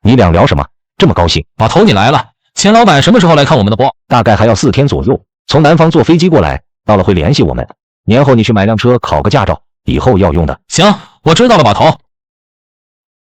你俩聊什么？这么高兴？把头你来了，钱老板什么时候来看我们的播？大概还要4天左右，从南方坐飞机过来，到了会联系我们。年后你去买辆车，考个驾照，以后要用的。行，我知道了，把头。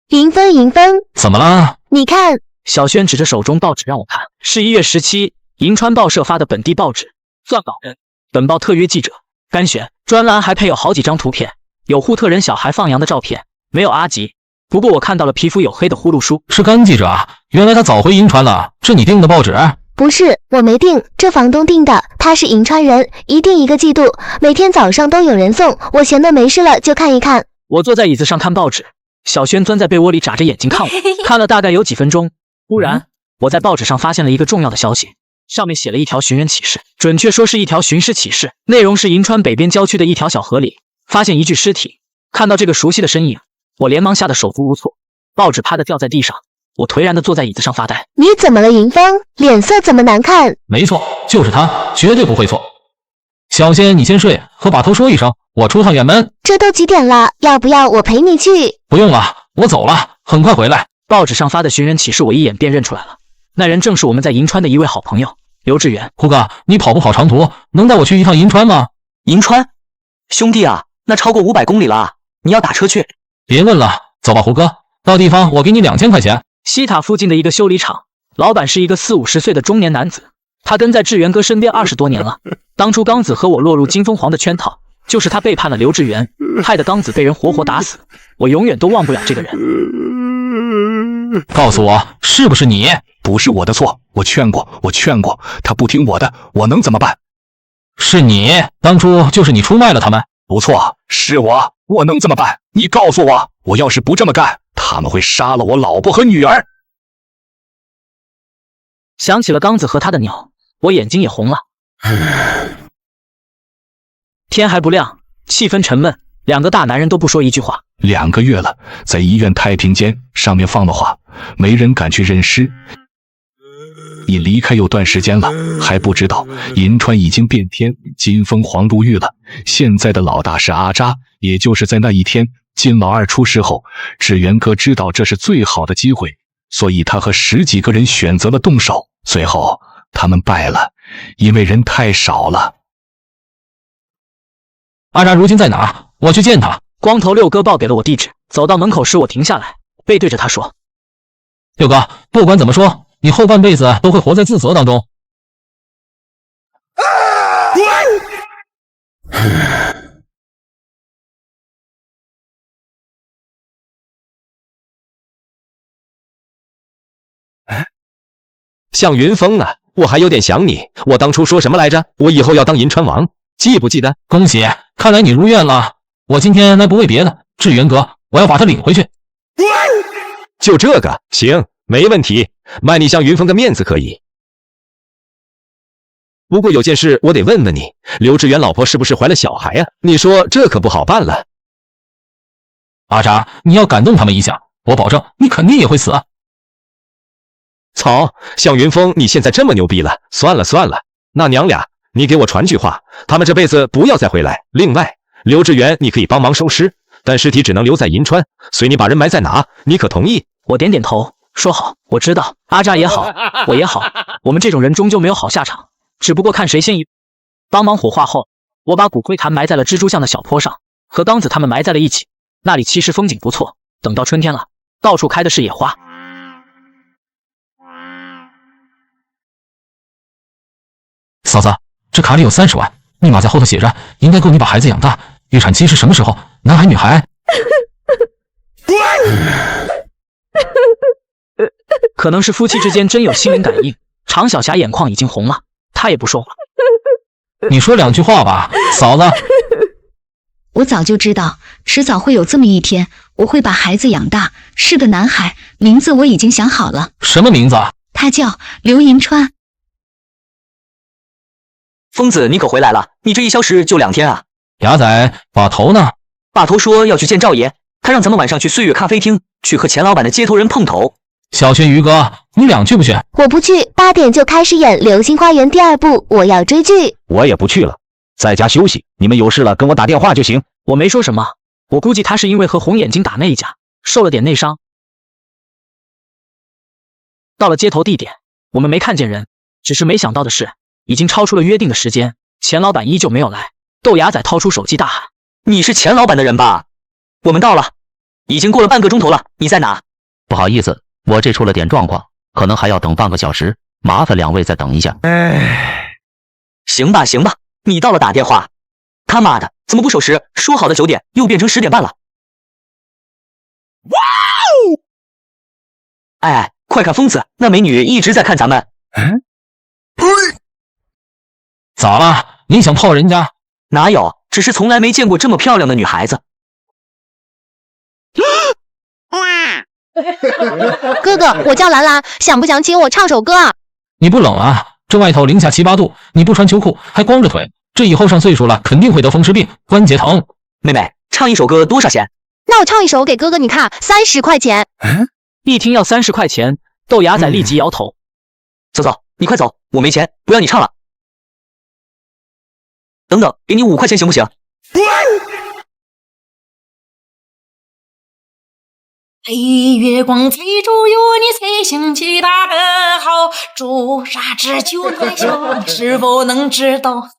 银芬，银芬，怎么了？你看。小轩指着手中报纸让我看，是1月17银川报社发的本地报纸，撰稿人本报特约记者甘璇，专栏还配有好几张图片，有护特人小孩放羊的照片，没有阿吉。不过我看到了皮肤黝黑的呼噜叔，是甘记者啊，原来他早回银川了。是你订的报纸？不是，我没订，这房东订的。他是银川人，一订1个季度，每天早上都有人送。我闲的没事了就看一看。我坐在椅子上看报纸，小轩钻在被窝里眨着眼睛看我，看了大概有几分钟。忽然，我在报纸上发现了一个重要的消息，上面写了一条寻人启事，准确说是一条寻尸启事。内容是银川北边郊区的一条小河里发现一具尸体。看到这个熟悉的身影，我连忙吓得手足无措，报纸啪的掉在地上，我颓然地坐在椅子上发呆。你怎么了，银峰？脸色怎么难看？没错，就是他，绝对不会错。小仙，你先睡，和把头说一声，我出趟远门。这都几点了？要不要我陪你去？不用了，我走了，很快回来。报纸上发的寻人启事，我一眼便认出来了，那人正是我们在银川的一位好朋友刘志远。胡哥，你跑不跑长途？能带我去一趟银川吗？银川？兄弟啊，那超过500公里了啊！你要打车去？别问了，走吧，胡哥，到地方我给你2000块钱。西塔附近的一个修理厂，老板是一个40-50岁的中年男子，他跟在志源哥身边20多年了。当初刚子和我落入金凤凰的圈套，就是他背叛了刘志源，害得刚子被人活活打死。我永远都忘不了这个人。告诉我，是不是你？不是我的错，我劝过，他不听我的，我能怎么办？是你，当初就是你出卖了他们。不错，是我能怎么办？你告诉我，我要是不这么干，他们会杀了我老婆和女儿。想起了刚子和他的鸟，我眼睛也红了。天还不亮，气氛沉闷，两个大男人都不说一句话。2个月了，在医院太平间上面放的话，没人敢去认尸。你离开有段时间了，还不知道银川已经变天，金凤凰入狱了。现在的老大是阿扎，也就是在那一天金老二出事后，志源哥知道这是最好的机会，所以他和10几个人选择了动手。最后他们败了，因为人太少了。阿扎如今在哪？我去见他。光头六哥报给了我地址，走到门口时我停下来，背对着他说：六哥，不管怎么说，你后半辈子都会活在自责当中。向云峰啊，我还有点想你。我当初说什么来着？我以后要当银川王，记不记得？恭喜，看来你如愿了。我今天来不为别的，志源哥，我要把他领回去。就这个，行，没问题，卖你向云峰个面子可以。不过有件事我得问问你，刘志远老婆是不是怀了小孩啊？你说这可不好办了。阿扎，你要感动他们一下，我保证你肯定也会死啊。操，向云峰，你现在这么牛逼了，算了算了，那娘俩，你给我传句话，他们这辈子不要再回来。另外，刘志远，你可以帮忙收尸，但尸体只能留在银川，随你把人埋在哪，你可同意？我点点头，说好，我知道。阿扎也好，我也好，我们这种人终究没有好下场，只不过看谁先一。帮忙火化后，我把骨灰坛埋在了蜘蛛巷的小坡上，和刚子他们埋在了一起。那里其实风景不错，等到春天了，到处开的是野花。嫂子，这卡里有30万，密码在后头写着，应该够你把孩子养大。预产期是什么时候？男孩女孩？可能是夫妻之间真有心灵感应，常小霞眼眶已经红了，她也不说话。你说2句话吧，嫂子。我早就知道，迟早会有这么一天，我会把孩子养大，是个男孩，名字我已经想好了。什么名字？他叫刘银川。疯子，你可回来了！你这一消失就2天啊！牙仔，把头呢？把头说要去见赵爷，他让咱们晚上去岁月咖啡厅，去和钱老板的接头人碰头。小轩、于哥，你俩去不去？我不去，8点就开始演《流星花园》第2部，我要追剧。我也不去了，在家休息。你们有事了跟我打电话就行。我没说什么，我估计他是因为和红眼睛打那一架，受了点内伤。到了接头地点，我们没看见人，只是没想到的是，已经超出了约定的时间，钱老板依旧没有来。豆芽仔掏出手机大喊：“你是钱老板的人吧？我们到了，已经过了半个钟头了，你在哪？”不好意思，我这出了点状况，可能还要等半个小时，麻烦2位再等一下。行吧，行吧，你到了打电话，他妈的，怎么不守时？说好的9点，又变成10点半了。哇哦！哎，快看疯子，那美女一直在看咱们。咋了？你想泡人家？哪有，只是从来没见过这么漂亮的女孩子。哥哥，我叫兰兰，想不想请我唱首歌啊？你不冷啊？这外头零下7、8度，你不穿秋裤还光着腿，这以后上岁数了肯定会得风湿病、关节疼。妹妹，唱一首歌多少钱？那我唱一首给哥哥你看，30块钱。一听要30块钱，豆芽仔立即摇头。走走，你快走，我没钱，不让你唱了。等等，给你5块钱行不行？黑月光催逐有你才想起大个好，朱砂痣就难消，是否能知道？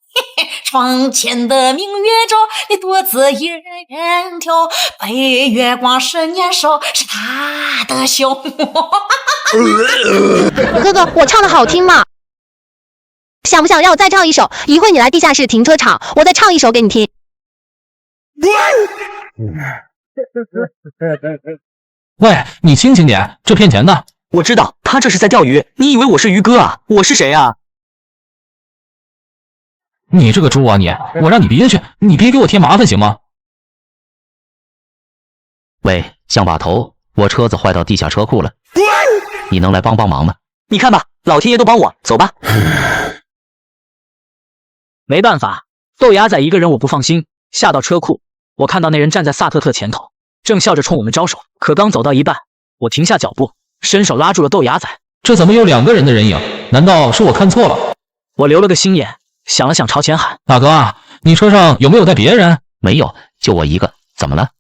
窗前的明月照，你独自一人远眺。白月光是年少，是他的笑。哥哥，我唱的好听吗？想不想让我再唱一首？一会你来地下室停车场，我再唱一首给你听。喂，你清醒点，这骗钱的。我知道，他这是在钓鱼。你以为我是鱼哥啊？我是谁啊？你这个猪啊你！我让你憋屈，你别给我添麻烦行吗？喂，乡把头，我车子坏到地下车库了，你能来帮帮忙吗？你看吧，老天爷都帮我，走吧。没办法，豆芽仔一个人我不放心。下到车库，我看到那人站在萨特特前头，正笑着冲我们招手。可刚走到一半，我停下脚步，伸手拉住了豆芽仔。这怎么有2个人的人影？难道是我看错了？我留了个心眼，想了想，朝前喊：“大哥啊，你车上有没有带别人？”没有，就我一个，怎么了？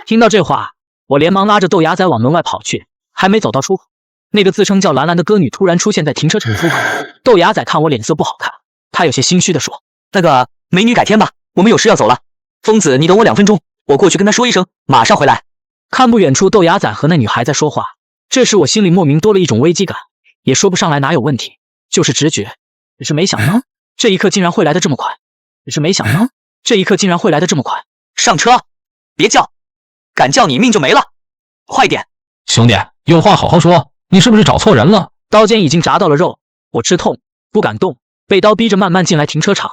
听到这话，我连忙拉着豆芽仔往门外跑去。还没走到出口，那个自称叫兰兰的歌女突然出现在停车场出口。豆芽仔看我脸色不好看，他有些心虚地说：“那个美女改天吧，我们有事要走了。疯子，你等我2分钟，我过去跟他说一声，马上回来。”看不远处，豆芽仔和那女孩在说话。这时我心里莫名多了一种危机感，也说不上来哪有问题，就是直觉。只是没想到，这一刻竟然会来得这么快。上车，别叫，敢叫你命就没了。快点，兄弟，有话好好说，你是不是找错人了？刀尖已经扎到了肉，我吃痛，不敢动，被刀逼着慢慢进来停车场。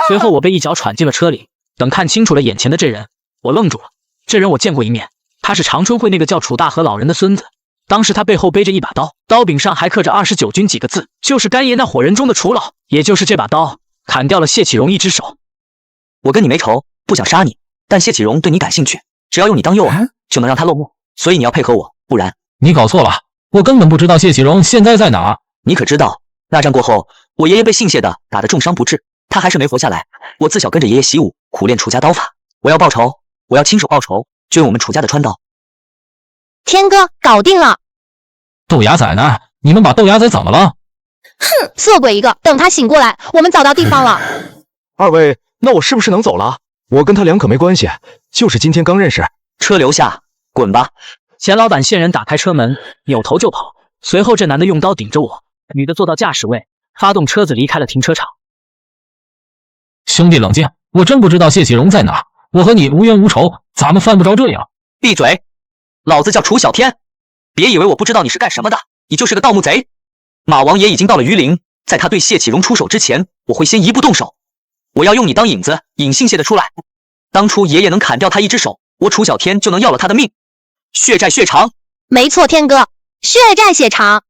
随后我被一脚踹进了车里。等看清楚了眼前的这人，我愣住了。这人我见过一面，他是长春会那个叫楚大河老人的孙子。当时他背后背着一把刀，刀柄上还刻着29军几个字，就是干爷那伙人中的楚老。也就是这把刀砍掉了谢启荣一只手。我跟你没仇，不想杀你，但谢启荣对你感兴趣，只要用你当诱饵，就能让他落幕。所以你要配合我，不然……你搞错了，我根本不知道谢启荣现在在哪。你可知道，那战过后，我爷爷被姓谢的打得重伤不治，他还是没活下来。我自小跟着爷爷习武，苦练楚家刀法。我要报仇，我要亲手报仇，就用我们楚家的川刀。天哥，搞定了！豆芽仔呢？你们把豆芽仔怎么了？哼，色鬼一个！等他醒过来，我们找到地方了。2位，那我是不是能走了？我跟他俩可没关系，就是今天刚认识。车留下，滚吧！钱老板线人打开车门，扭头就跑。随后这男的用刀顶着我，女的坐到驾驶位，发动车子离开了停车场。兄弟冷静，我真不知道谢启荣在哪，我和你无冤无仇，咱们犯不着这样。闭嘴！老子叫楚小天，别以为我不知道你是干什么的，你就是个盗墓贼。马王爷已经到了榆林，在他对谢启荣出手之前，我会先一步动手。我要用你当引子，引姓谢的出来。当初爷爷能砍掉他一只手，我楚小天就能要了他的命。血债血偿。没错，天哥，血债血偿。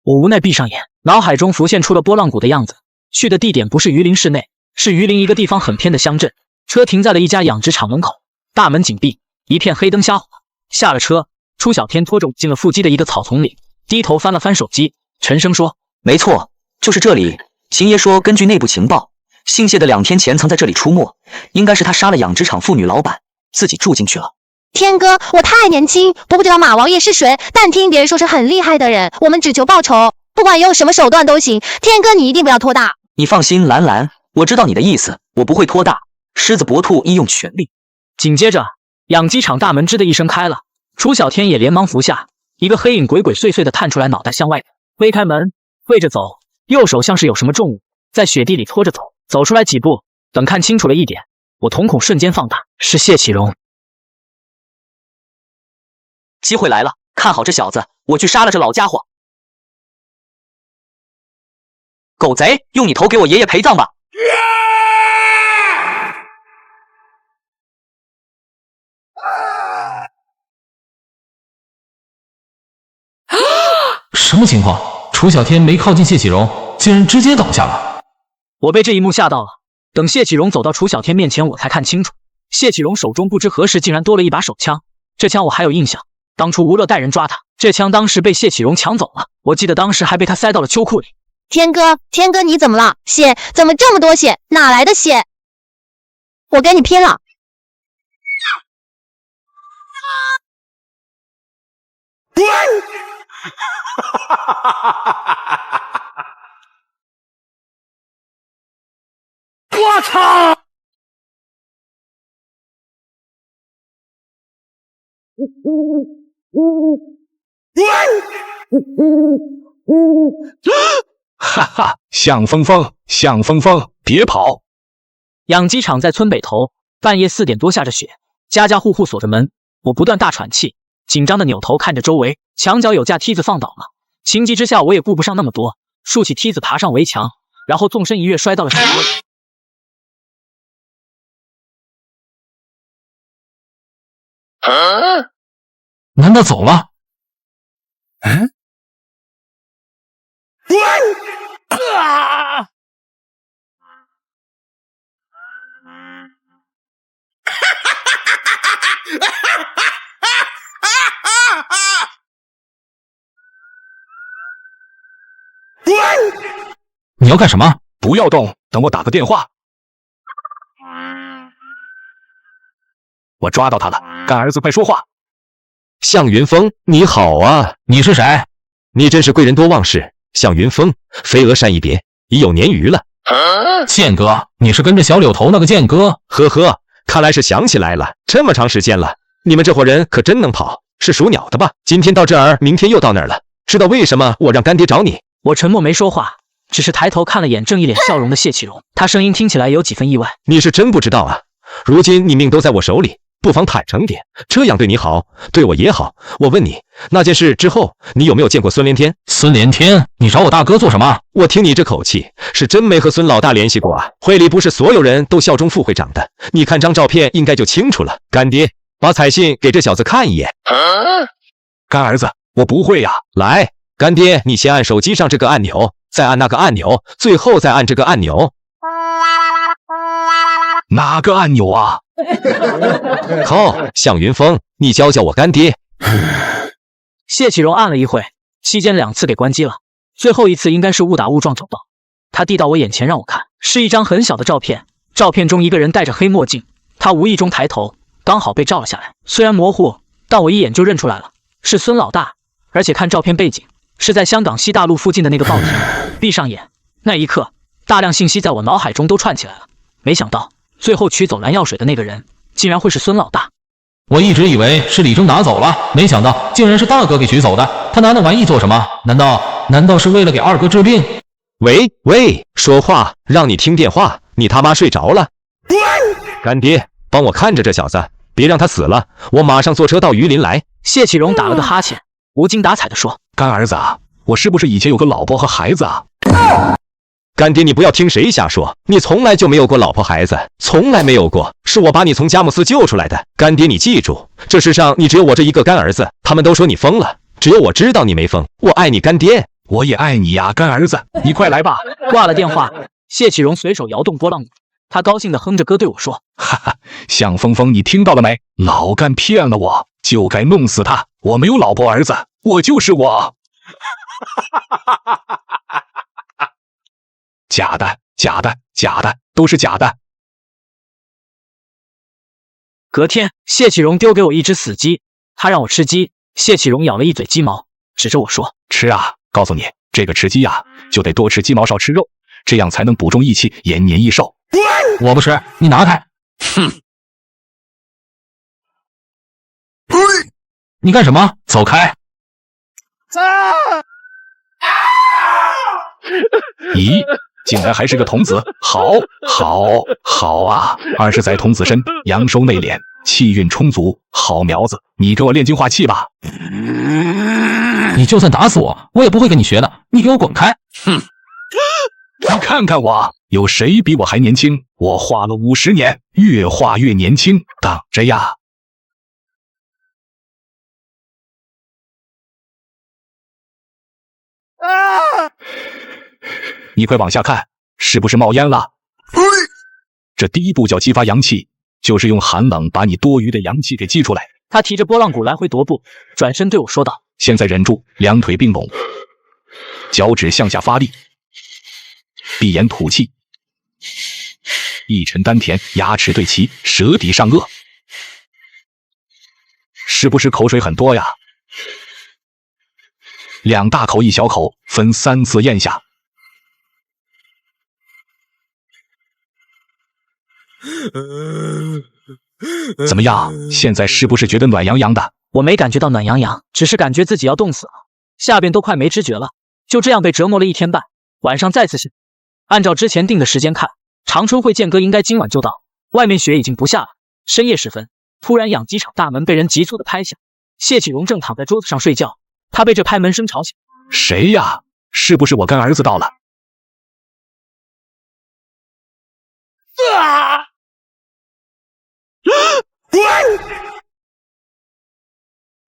我无奈闭上眼，脑海中浮现出了波浪谷的样子。去的地点不是榆林市内，是榆林一个地方很偏的乡镇。车停在了一家养殖场门口，大门紧闭，一片黑灯瞎火。下了车，楚小天拖着我进了腹肌的一个草丛里，低头翻了翻手机，沉声说：“没错，就是这里。秦爷说，根据内部情报，姓谢的2天前曾在这里出没，应该是他杀了养殖场妇女老板，自己住进去了。天哥，我太年轻，不知道马王爷是谁，但听别人说是很厉害的人。我们只求报仇，不管用什么手段都行。天哥，你一定不要拖大。你放心，兰兰，我知道你的意思，我不会拖大。狮子搏兔，应用全力。紧接着，养鸡场大门吱的一声开了，楚小天也连忙伏下，一个黑影鬼鬼祟祟的探出来，脑袋向外推开门，跪着走，右手像是有什么重物在雪地里拖着走。走出来几步，等看清楚了一点，我瞳孔瞬间放大，是谢启荣。机会来了，看好这小子，我去杀了这老家伙！狗贼，用你头给我爷爷陪葬吧！什么情况？楚小天没靠近谢启荣，竟然直接倒下了。我被这一幕吓到了。等谢启荣走到楚小天面前，我才看清楚，谢启荣手中不知何时竟然多了一把手枪。这枪我还有印象，当初吴乐带人抓他，这枪当时被谢启荣抢走了。我记得当时还被他塞到了秋裤里。天哥，天哥，你怎么了？血怎么这么多血？哪来的血？我跟你拼了！我操！哈哈，向风风，向风风，别跑！养鸡场在村北头，半夜4点多下着雪，家家户户锁着门，我不断大喘气，紧张的扭头看着周围，墙角有架梯子放倒了，情急之下我也顾不上那么多，竖起梯子爬上围墙，然后纵身一跃摔到了水沟里。难道走了？嗯？啊！你要干什么？不要动，等我打个电话。我抓到他了，干儿子，快说话！向云峰，你好啊！你是谁？你真是贵人多忘事。向云峰，飞蛾扇一别，已有年余了。剑哥，你是跟着小柳头那个剑哥？呵呵，看来是想起来了，这么长时间了，你们这伙人可真能跑，是属鸟的吧？今天到这儿，明天又到那儿了。知道为什么我让干爹找你？我沉默没说话，只是抬头看了眼正一脸笑容的谢启荣，他声音听起来有几分意外。你是真不知道啊，如今你命都在我手里，不妨坦诚点，这样对你好，对我也好。我问你，那件事之后，你有没有见过孙连天？孙连天，你找我大哥做什么？我听你这口气，是真没和孙老大联系过啊。会里不是所有人都效忠副会长的，你看张照片应该就清楚了。干爹，把彩信给这小子看一眼。干儿子，我不会呀。来，干爹，你先按手机上这个按钮，再按那个按钮，最后再按这个按钮。哪个按钮啊？靠，向云峰，你教教我干爹。谢启荣按了一会，期间2次给关机了，最后一次应该是误打误撞找到。他递到我眼前让我看，是一张很小的照片，照片中一个人戴着黑墨镜，他无意中抬头，刚好被照了下来。虽然模糊，但我一眼就认出来了，是孙老大。而且看照片背景，是在香港西大路附近的那个报亭。闭上眼，那一刻，大量信息在我脑海中都串起来了。没想到，最后取走蓝药水的那个人，竟然会是孙老大。我一直以为是李征拿走了，没想到竟然是大哥给取走的。他拿那玩意做什么？难道是为了给二哥治病？喂，说话，让你听电话，你他妈睡着了？干爹，帮我看着这小子，别让他死了，我马上坐车到榆林来。谢启荣打了个哈欠，无精打采地说：干儿子啊，我是不是以前有个老婆和孩子啊？干爹，你不要听谁瞎说，你从来就没有过老婆孩子，从来没有过，是我把你从佳木斯救出来的。干爹，你记住，这世上你只有我这一个干儿子，他们都说你疯了，只有我知道你没疯。我爱你，干爹。我也爱你呀，干儿子，你快来吧。挂了电话，谢启荣随手摇动拨浪鼓，他高兴地哼着歌对我说：哈哈，向风风，你听到了没？老干骗了我，就该弄死他。我没有老婆儿子，我就是我。假的，都是假的。隔天，谢启荣丢给我一只死鸡，他让我吃鸡。谢启荣咬了一嘴鸡毛，指着我说：“吃啊！告诉你，这个吃鸡啊，就得多吃鸡毛，少吃肉，这样才能补中益气，延年益寿。”我不吃，你拿开！哼！你干什么？走开！咦，竟然还是个童子，好啊！20载童子身，阳寿内敛，气运充足，好苗子，你给我炼精化气吧！你就算打死我，我也不会跟你学的，你给我滚开！哼！你看看我，有谁比我还年轻？我画了50年，越画越年轻，等着呀！你快往下看，是不是冒烟了？这第一步叫激发阳气，就是用寒冷把你多余的阳气给激出来。他提着拨浪鼓来回踱步，转身对我说道：“现在忍住，两腿并拢，脚趾向下发力，闭眼吐气，一沉丹田，牙齿对齐，舌抵上颚。是不是口水很多呀？2大口1小口，分3次咽下。怎么样？现在是不是觉得暖洋洋的？我没感觉到暖洋洋，只是感觉自己要冻死了，下边都快没知觉了。就这样被折磨了1天半，晚上再次醒。按照之前定的时间看，长春会剑哥应该今晚就到。外面雪已经不下了。深夜时分，突然养鸡场大门被人急促的拍响。谢启荣正躺在桌子上睡觉，他被这拍门声吵醒。谁呀？是不是我跟儿子到了？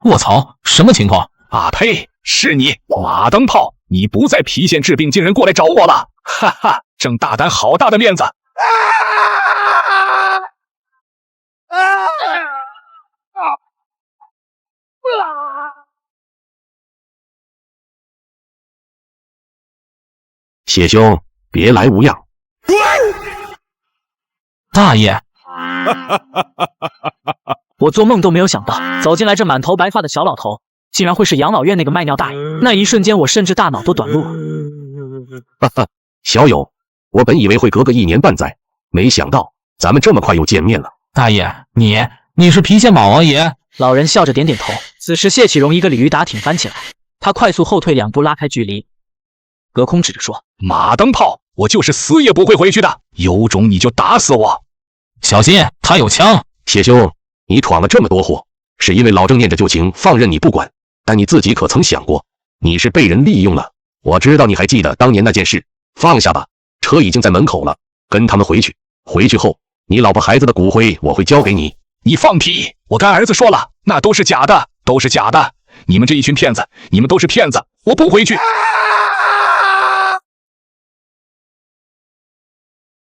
我操，什么情况？啊呸！是你，马灯泡！你不在郫县治病，竟然过来找我了！哈哈，郑大胆，好大的面子！谢兄，别来无恙。大爷！我做梦都没有想到，走进来这满头白发的小老头，竟然会是养老院那个卖尿大爷。那一瞬间，我甚至大脑都短路了。哈哈，小友，我本以为会隔个1年半载，没想到咱们这么快又见面了。大爷，你是郫县马王爷？老人笑着点点头。此时，谢启荣一个鲤鱼打挺翻起来，他快速后退2步，拉开距离，隔空指着说：“马灯泡，我就是死也不会回去的，有种你就打死我！小心，他有枪！”谢兄，你闯了这么多祸，是因为老郑念着旧情放任你不管，但你自己可曾想过，你是被人利用了？我知道你还记得当年那件事，放下吧，车已经在门口了，跟他们回去。回去后，你老婆孩子的骨灰我会交给你。你放屁！我跟儿子说了，那都是假的，都是假的！你们这一群骗子，你们都是骗子！我不回去。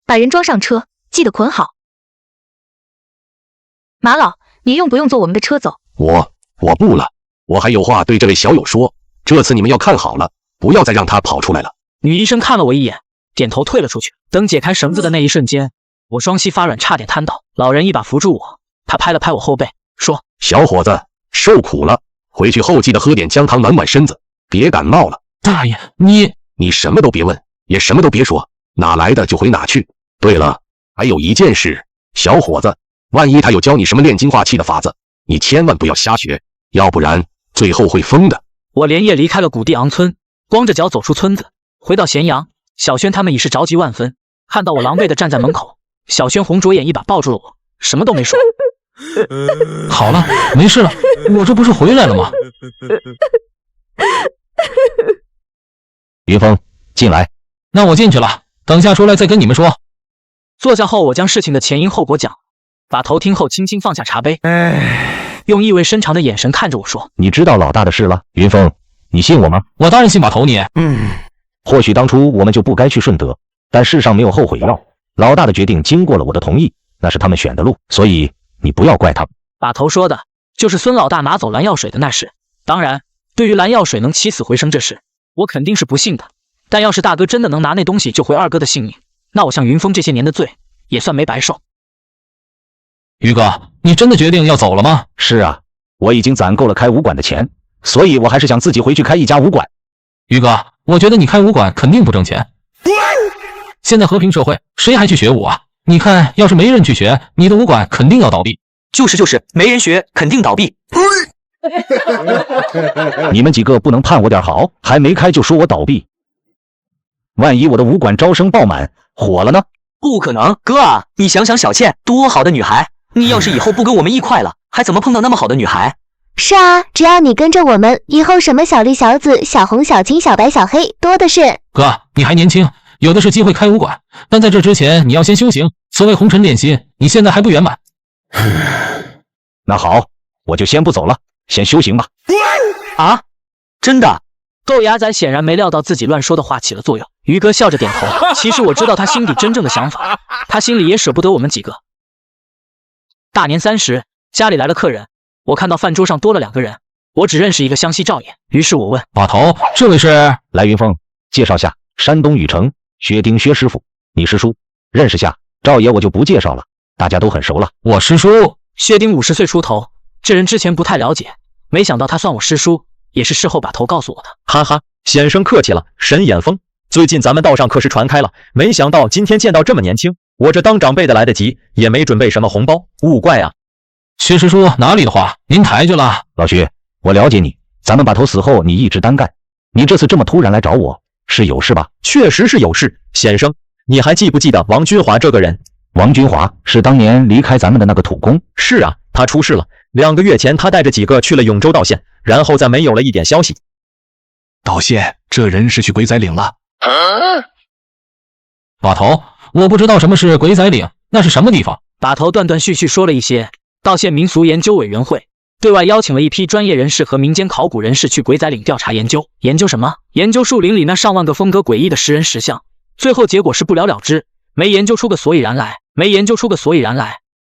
把人装上车，记得捆好。马老，你用不用坐我们的车走？我不了，我还有话对这位小友说，这次你们要看好了，不要再让他跑出来了。女医生看了我一眼，点头退了出去。等解开绳子的那一瞬间，我双膝发软，差点瘫倒。老人一把扶住我，他拍了拍我后背，说：“小伙子，受苦了，回去后记得喝点姜汤暖暖身子，别感冒了。”大爷，你什么都别问，也什么都别说，哪来的就回哪去。对了，还有一件事，小伙子，万一他有教你什么炼精化气的法子，你千万不要瞎学，要不然最后会疯的。我连夜离开了谷地昂村，光着脚走出村子，回到咸阳。小轩他们已是着急万分，看到我狼狈地站在门口，小轩红着眼一把抱住了我，什么都没说。好了，没事了，我这不是回来了吗？云峰，进来。那我进去了，等下出来再跟你们说。坐下后，我将事情的前因后果讲，把头听后轻轻放下茶杯，用意味深长的眼神看着我说：“你知道老大的事了，云峰，你信我吗？”我当然信把头你。或许当初我们就不该去顺德，但世上没有后悔药。老大的决定经过了我的同意，那是他们选的路，所以你不要怪他们。把头说的就是孙老大拿走蓝药水的那事。当然，对于蓝药水能起死回生这事，我肯定是不信的。但要是大哥真的能拿那东西救回二哥的性命，那我像云峰这些年的罪也算没白受。于哥，你真的决定要走了吗？是啊，我已经攒够了开武馆的钱，所以我还是想自己回去开一家武馆。于哥，我觉得你开武馆肯定不挣钱。现在和平社会，谁还去学武啊？你看，要是没人去学，你的武馆肯定要倒闭。就是，没人学，肯定倒闭。你们几个不能盼我点好，还没开就说我倒闭。万一我的武馆招生爆满，火了呢？不可能，哥啊，你想想小倩多好的女孩，你要是以后不跟我们一块了，还怎么碰到那么好的女孩？是啊，只要你跟着我们，以后什么小绿、小紫、小红、小青、小白、小黑多的是。哥，你还年轻，有的是机会开武馆，但在这之前你要先修行。所谓红尘练心，你现在还不圆满。那好，我就先不走了，先修行吧。啊，真的？豆芽仔显然没料到自己乱说的话起了作用。于哥笑着点头，其实我知道他心底真正的想法，他心里也舍不得我们几个。大年30，家里来了客人，我看到饭桌上多了2个人，我只认识一个湘西赵爷，于是我问把头，这位是？来云峰，介绍下，山东禹城薛丁薛师傅，你师叔，认识下。赵爷我就不介绍了，大家都很熟了。我师叔薛丁50岁出头，这人之前不太了解，没想到他算我师叔，也是事后把头告诉我的。哈哈，先生客气了，沈衍峰。最近咱们道上可是传开了，没想到今天见到这么年轻，我这当长辈的来得及，也没准备什么红包，勿怪啊。薛师叔哪里的话，您抬举了。老薛，我了解你，咱们把头死后你一直单干，你这次这么突然来找我，是有事吧？确实是有事，先生，你还记不记得王军华这个人？王军华是当年离开咱们的那个土工。是啊，他出事了，2个月前他带着几个去了永州道县，然后再没有了一点消息。道县这人是去鬼仔岭了。把头，我不知道什么是鬼仔岭，那是什么地方？把头断断续续说了一些。道县民俗研究委员会对外邀请了一批专业人士和民间考古人士去鬼仔岭调查研究。研究什么？研究树林里那上万个风格诡异的石人石像。最后结果是不了了之，没研究出个所以然来。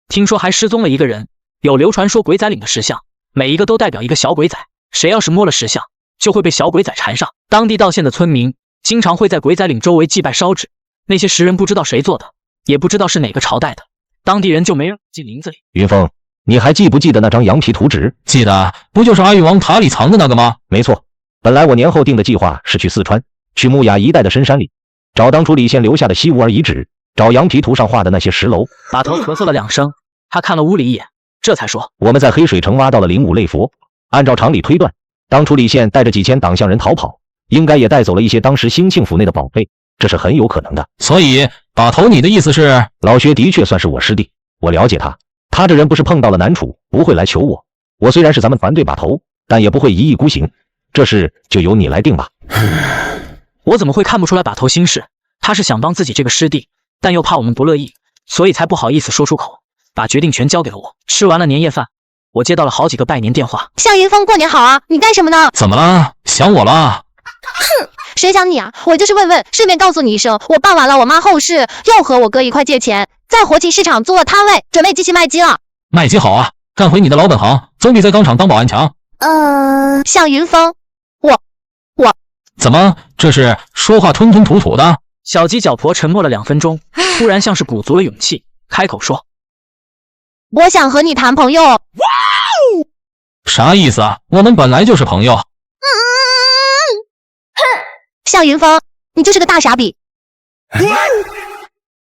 听说还失踪了一个人。有流传说鬼仔岭的石像每一个都代表一个小鬼仔，谁要是摸了石像就会被小鬼仔缠上。当地道县的村民经常会在鬼仔岭周围祭拜烧纸，那些石人不知道谁做的，也不知道是哪个朝代的，当地人就没人进林子里。云峰，你还记不记得那张羊皮图纸？记得，不就是阿育王塔里藏的那个吗？没错，本来我年后定的计划是去四川，去木雅一带的深山里，找当初李县留下的西吾尔遗址，找羊皮图上画的那些石楼。把头咳嗽了2声，他看了屋里一眼，这才说：我们在黑水城挖到了灵武类佛，按照常理推断，当初李县带着几千党项人逃跑，应该也带走了一些当时兴庆府内的宝贝，这是很有可能的。所以把头，你的意思是？老薛的确算是我师弟，我了解他，他这人不是碰到了难处不会来求我。我虽然是咱们团队把头，但也不会一意孤行，这事就由你来定吧。我怎么会看不出来把头心事？他是想帮自己这个师弟，但又怕我们不乐意，所以才不好意思说出口，把决定权交给了我。吃完了年夜饭，我接到了好几个拜年电话。向云峰，过年好啊！你干什么呢？怎么了？想我了？哼，谁想你啊？我就是问问，顺便告诉你一声，我办完了我妈后事，又和我哥一块借钱，在活禽市场租了摊位，准备继续卖鸡了。卖鸡好啊，干回你的老本行，总比在钢厂当保安强。向云峰，我怎么这是说话吞吞吐吐的？小鸡脚婆沉默了2分钟，突然像是鼓足了勇气，开口说：我想和你谈朋友。啥意思啊？我们本来就是朋友。向云峰，你就是个大傻逼。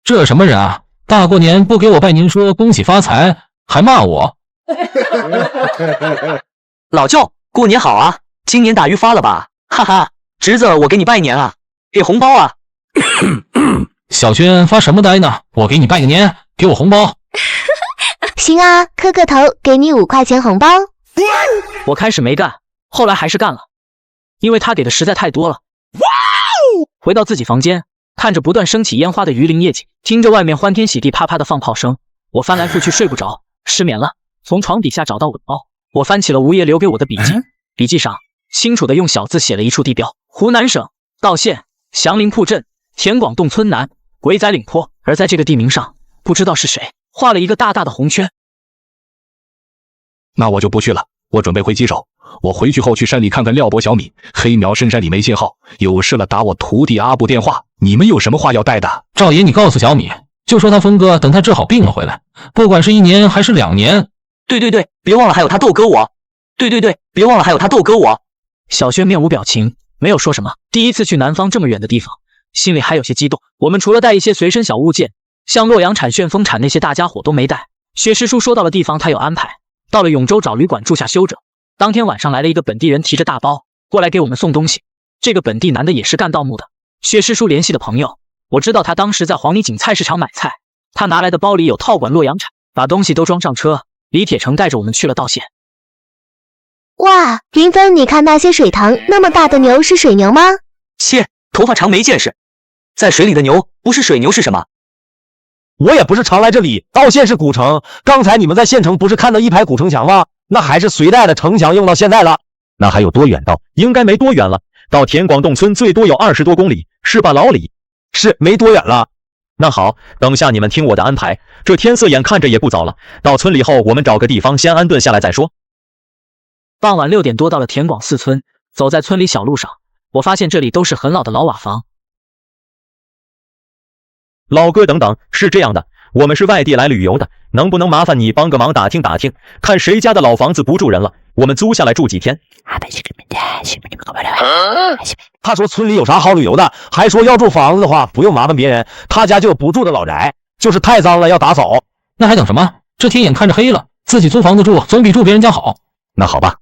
这什么人啊？大过年不给我拜年说恭喜发财，还骂我。老舅，过年好啊！今年打鱼发了吧？哈哈，侄子，我给你拜年啊，给红包啊！小轩发什么呆呢？我给你拜个年，给我红包。行啊，磕个头，给你5块钱红包。我开始没干，后来还是干了，因为他给的实在太多了。回到自己房间，看着不断升起烟花的榆林夜景，听着外面欢天喜地啪啪的放炮声，我翻来覆去睡不着，失眠了。从床底下找到我的包，我翻起了吴爷留给我的笔记，笔记上清楚的用小字写了一处地标：湖南省道县祥林铺镇田广洞村南鬼仔岭坡。而在这个地名上，不知道是谁画了一个大大的红圈。那我就不去了，我准备回吉首。我回去后去山里看看廖伯、小米。黑苗深山里没信号，有事了打我徒弟阿布电话。你们有什么话要带的？赵爷，你告诉小米，就说他峰哥等他治好病了回来，不管是1年还是2年。对，别忘了还有他豆哥我。对，别忘了还有他豆哥我。小轩面无表情，没有说什么。第一次去南方这么远的地方，心里还有些激动。我们除了带一些随身小物件，像洛阳铲、旋风铲那些大家伙都没带。薛师叔说到了地方他有安排，到了永州找旅馆住下休整。当天晚上来了一个本地人，提着大包过来给我们送东西。这个本地男的也是干盗墓的，薛师叔联系的朋友。我知道他当时在黄泥井菜市场买菜，他拿来的包里有套管洛阳铲，把东西都装上车。李铁成带着我们去了道县。哇，云峰，你看那些水塘，那么大的牛是水牛吗？切，头发长没见识，在水里的牛不是水牛是什么？我也不是常来这里，道县是古城。刚才你们在县城不是看到一排古城墙吗？那还是隋代的城墙，用到现在了。那还有多远到？应该没多远了，到田广洞村最多有20多公里，是吧，老李？是，没多远了。那好，等下你们听我的安排。这天色眼看着也不早了，到村里后我们找个地方先安顿下来再说。傍晚6点多到了田广4村，走在村里小路上，我发现这里都是很老的老瓦房。老哥，等等，是这样的，我们是外地来旅游的，能不能麻烦你帮个忙打听打听，看谁家的老房子不住人了，我们租下来住几天。他说村里有啥好旅游的，还说要住房子的话不用麻烦别人，他家就有不住的老宅，就是太脏了要打扫。那还等什么？这天眼看着黑了，自己租房子住总比住别人家好。那好吧。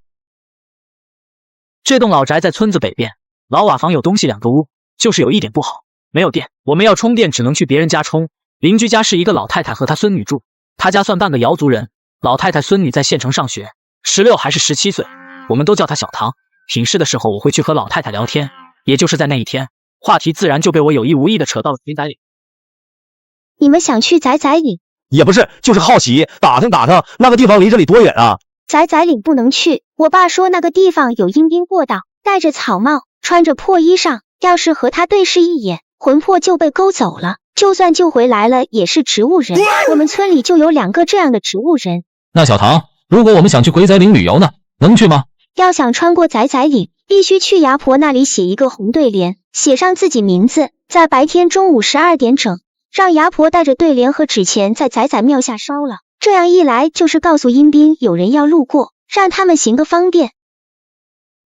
这栋老宅在村子北边，老瓦房有东西2个屋，就是有一点不好，没有电。我们要充电只能去别人家充。邻居家是一个老太太和她孙女住，她家算半个瑶族人。老太太孙女在县城上学，16还是17岁，我们都叫她小唐。品事的时候我会去和老太太聊天，也就是在那一天，话题自然就被我有意无意的扯到了贼仔岭。你们想去仔仔岭？也不是，就是好奇，打听打听那个地方离这里多远啊？仔仔岭不能去，我爸说那个地方有阴兵过道，戴着草帽，穿着破衣裳，要是和他对视一眼，魂魄就被勾走了，就算救回来了也是植物人。我们村里就有2个这样的植物人。那小唐，如果我们想去鬼仔岭旅游呢，能去吗？要想穿过仔仔岭，必须去牙婆那里写一个红对联，写上自己名字，在白天中午12点整，让牙婆带着对联和纸钱在仔仔庙下烧了。这样一来就是告诉阴兵有人要路过，让他们行个方便。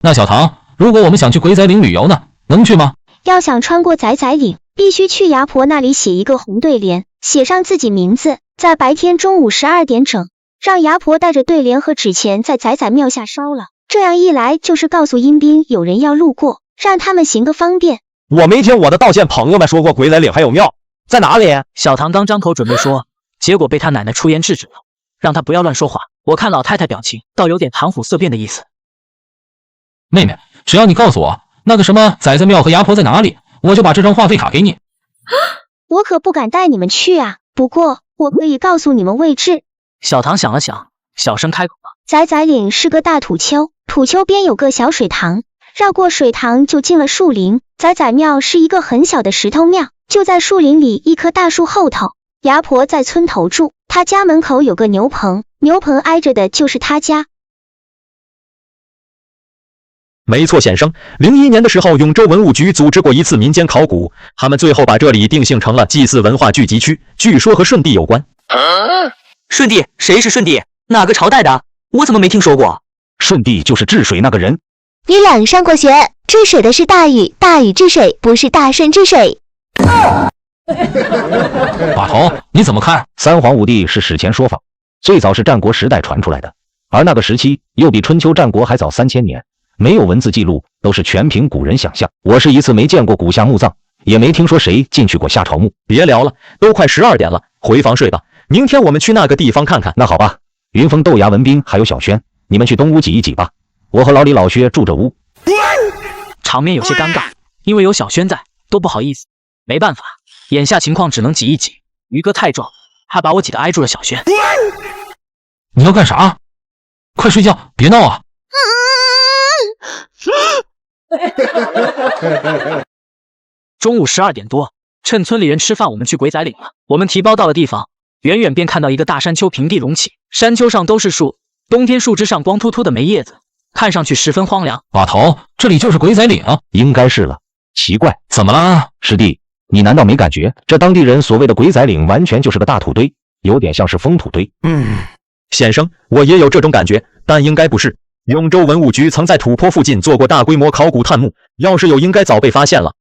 那小唐，如果我们想去鬼仔岭旅游呢，能去吗？要想穿过仔仔岭，必须去牙婆那里写一个红对联，写上自己名字，在白天中午12点整，让牙婆带着对联和纸钱在仔仔庙下烧了。这样一来就是告诉阴兵有人要路过，让他们行个方便。我没听我的道县朋友们说过鬼仔岭还有庙，在哪里？小唐刚张口准备说，结果被他奶奶出言制止了，让他不要乱说话。我看老太太表情倒有点谈虎色变的意思。妹妹，只要你告诉我那个什么仔仔庙和牙婆在哪里，我就把这张话费卡给你。我可不敢带你们去啊，不过我可以告诉你们位置。小唐想了想，小声开口了。仔仔岭是个大土丘，土丘边有个小水塘，绕过水塘就进了树林。仔仔庙是一个很小的石头庙，就在树林里一棵大树后头。牙婆在村头住，她家门口有个牛棚，牛棚挨着的就是她家。没错，先生，01年的时候，永州文物局组织过一次民间考古，他们最后把这里定性成了祭祀文化聚集区，据说和舜帝有关。舜帝？谁是舜帝？哪个朝代的？我怎么没听说过？舜帝就是治水那个人。你俩上过学，治水的是大禹，大禹治水，不是大舜治水。把头，你怎么看？三皇五帝是史前说法，最早是战国时代传出来的，而那个时期又比春秋战国还早3000年，没有文字记录，都是全凭古人想象。我是一次没见过古夏墓葬，也没听说谁进去过夏朝墓。别聊了，都快12点了，回房睡吧。明天我们去那个地方看看。那好吧，云峰、豆芽、文斌还有小轩，你们去东屋挤一挤吧，我和老李、老薛住这屋。场面有些尴尬，因为有小轩在，都不好意思。没办法，眼下情况只能挤一挤。于哥太壮，还把我挤得挨住了小轩。你要干啥？快睡觉，别闹啊！中午12点多，趁村里人吃饭，我们去鬼仔岭了。我们提包到了地方，远远便看到一个大山丘平地隆起，山丘上都是树，冬天树枝上光秃秃的没叶子，看上去十分荒凉。把头，这里就是鬼仔岭？应该是了。奇怪，怎么了？师弟，你难道没感觉这当地人所谓的鬼仔岭完全就是个大土堆，有点像是封土堆？先生，我也有这种感觉，但应该不是。永州文物局曾在土坡附近做过大规模考古探墓，要是有，应该早被发现了。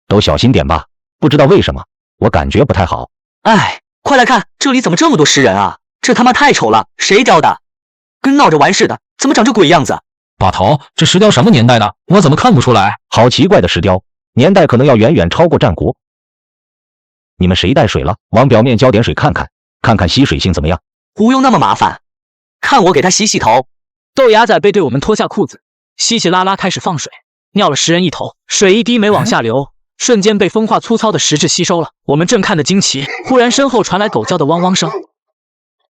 都小心点吧，不知道为什么，我感觉不太好。哎，快来看，这里怎么这么多石人啊？这他妈太丑了，谁雕的？跟闹着玩似的，怎么长这鬼样子？把头，这石雕什么年代的？我怎么看不出来？好奇怪的石雕，年代可能要远远超过战国。你们谁带水了？往表面浇点水看看，看看吸水性怎么样。不用那么麻烦，看我给他洗洗头。豆芽仔被对我们脱下裤子，稀稀拉拉开始放水，尿了10人一头，水一滴没往下流，瞬间被风化粗糙的石质吸收了。我们正看得惊奇，忽然身后传来狗叫的汪汪声。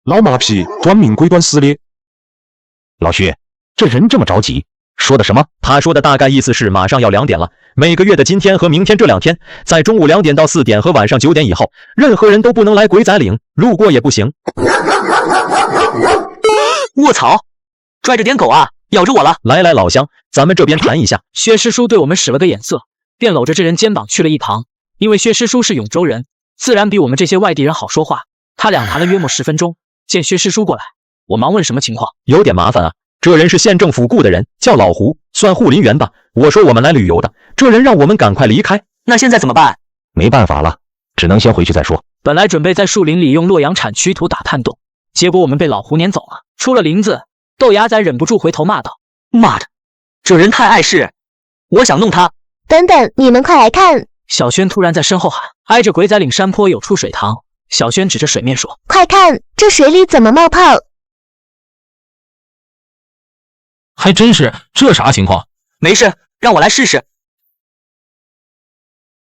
老马屁，短命鬼短死的。老徐，这人这么着急，说的什么？他说的大概意思是马上要2点了，每个月的今天和明天这2天，在中午2点到4点和晚上9点以后，任何人都不能来鬼仔岭，路过也不行。卧槽！拽着点狗啊，咬着我了！来，老乡，咱们这边谈一下。薛师叔对我们使了个眼色，便搂着这人肩膀去了一旁。因为薛师叔是永州人，自然比我们这些外地人好说话。他俩谈了约莫10分钟，见薛师叔过来，我忙问什么情况。有点麻烦啊，这人是县政府雇的人，叫老胡，算护林员吧。我说我们来旅游的，这人让我们赶快离开。那现在怎么办？没办法了，只能先回去再说。本来准备在树林里用洛阳铲取土打探洞，结果我们被老胡撵走了。出了林子，豆芽仔忍不住回头骂道：“妈的，这人太碍事，我想弄他！”等等，你们快来看！小轩突然在身后喊：“挨着鬼仔岭山坡有处水塘。”小轩指着水面说：“快看，这水里怎么冒泡？”还真是，这啥情况？没事，让我来试试。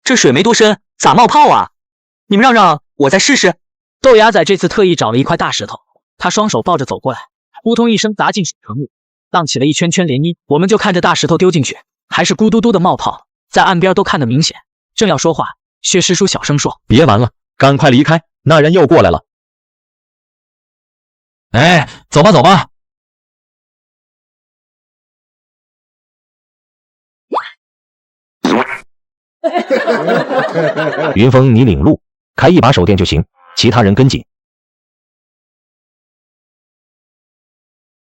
这水没多深，咋冒泡啊？你们让我再试试。豆芽仔这次特意找了一块大石头，他双手抱着走过来，扑通一声砸进水塘里，荡起了一圈圈涟漪。我们就看着大石头丢进去，还是咕嘟嘟的冒泡，在岸边都看得明显。正要说话，薛师叔小声说：“别玩了，赶快离开，那人又过来了。”哎，走吧走吧。云峰，你领路，开一把手电就行，其他人跟紧。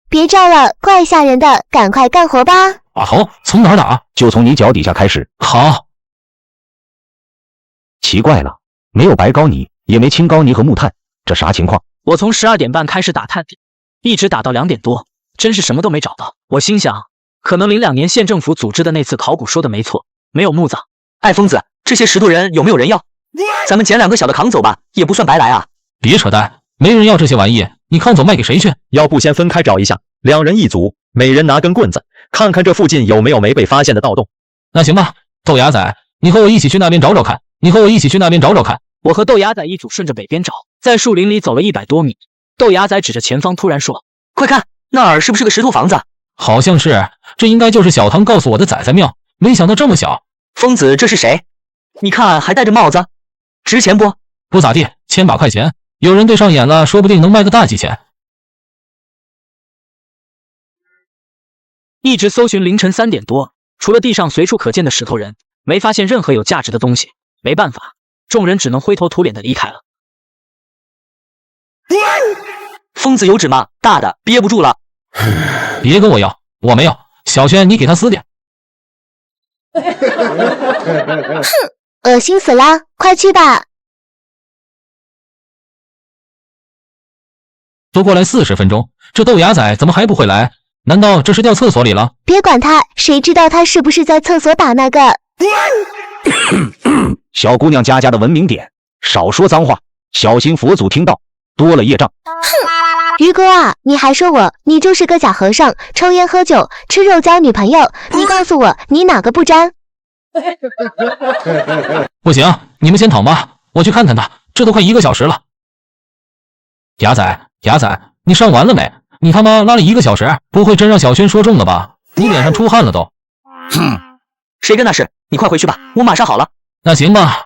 别照了，怪吓人的，赶快干活吧。把头，从哪儿打？就从你脚底下开始。好。奇怪了，没有白膏泥，也没青膏泥和木炭，这啥情况？我从12点半开始打探，一直打到2点多，真是什么都没找到。我心想，可能02年县政府组织的那次考古说的没错，没有墓葬。哎，疯子，这些石头人有没有人要？咱们捡2个小的扛走吧，也不算白来啊。别扯淡，没人要这些玩意，你扛走卖给谁去？要不先分开找一下，2人一组，每人拿根棍子，看看这附近有没有没被发现的盗洞。那行吧，豆芽仔，你和我一起去那边找找看。我和豆芽仔一组顺着北边找，在树林里走了100多米。豆芽仔指着前方突然说：“快看，那儿是不是个石头房子？”好像是，这应该就是小唐告诉我的仔仔庙，没想到这么小。疯子，这是谁？你看还戴着帽子，值钱不？不咋地，千把块钱，有人对上眼了，说不定能卖个大几千。一直搜寻凌晨3点多，除了地上随处可见的石头人，没发现任何有价值的东西。没办法，众人只能灰头土脸的离开了。疯子有纸吗？大的憋不住了。别跟我要，我没有。小轩，你给他撕点。哼，恶心死啦！快去吧。都过来40分钟，这豆芽仔怎么还不会来？难道这是掉厕所里了？别管他，谁知道他是不是在厕所打那个？小姑娘家的文明点，少说脏话，小心佛祖听到，多了业障。哼，于哥啊，你还说我，你就是个假和尚，抽烟喝酒吃肉交女朋友，你告诉我，你哪个不沾？不行，你们先躺吧，我去看看他，这都快1个小时了。芽仔，你上完了没？你他妈拉了1个小时，不会真让小轩说中了吧？你脸上出汗了都。哼，谁跟那是？你快回去吧，我马上好了。那行吧。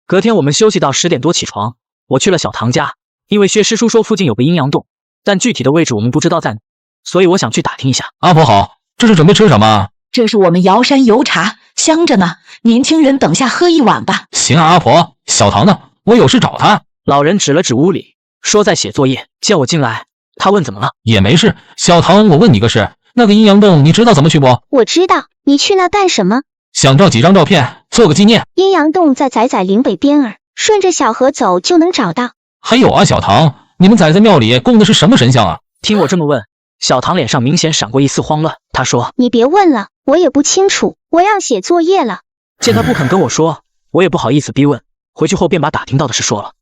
隔天我们休息到10点多起床，我去了小唐家，因为薛师叔说附近有个阴阳洞，但具体的位置我们不知道在哪，所以我想去打听一下。阿婆好，这是准备吃什么？这是我们瑶山油茶，香着呢。年轻人，等下喝一碗吧。行啊，阿婆，小唐呢？我有事找他。老人指了指屋里，说在写作业，叫我进来。他问怎么了？也没事。小唐，我问你个事，那个阴阳洞你知道怎么去不？我知道，你去那干什么？想照几张照片做个纪念。阴阳洞在仔仔岭北边儿，顺着小河走就能找到。还有啊，小唐，你们仔仔庙里供的是什么神像啊？听我这么问，小唐脸上明显闪过一丝慌乱。他说：“你别问了，我也不清楚，我要写作业了。”见他不肯跟我说，我也不好意思逼问，回去后便把打听到的事说了。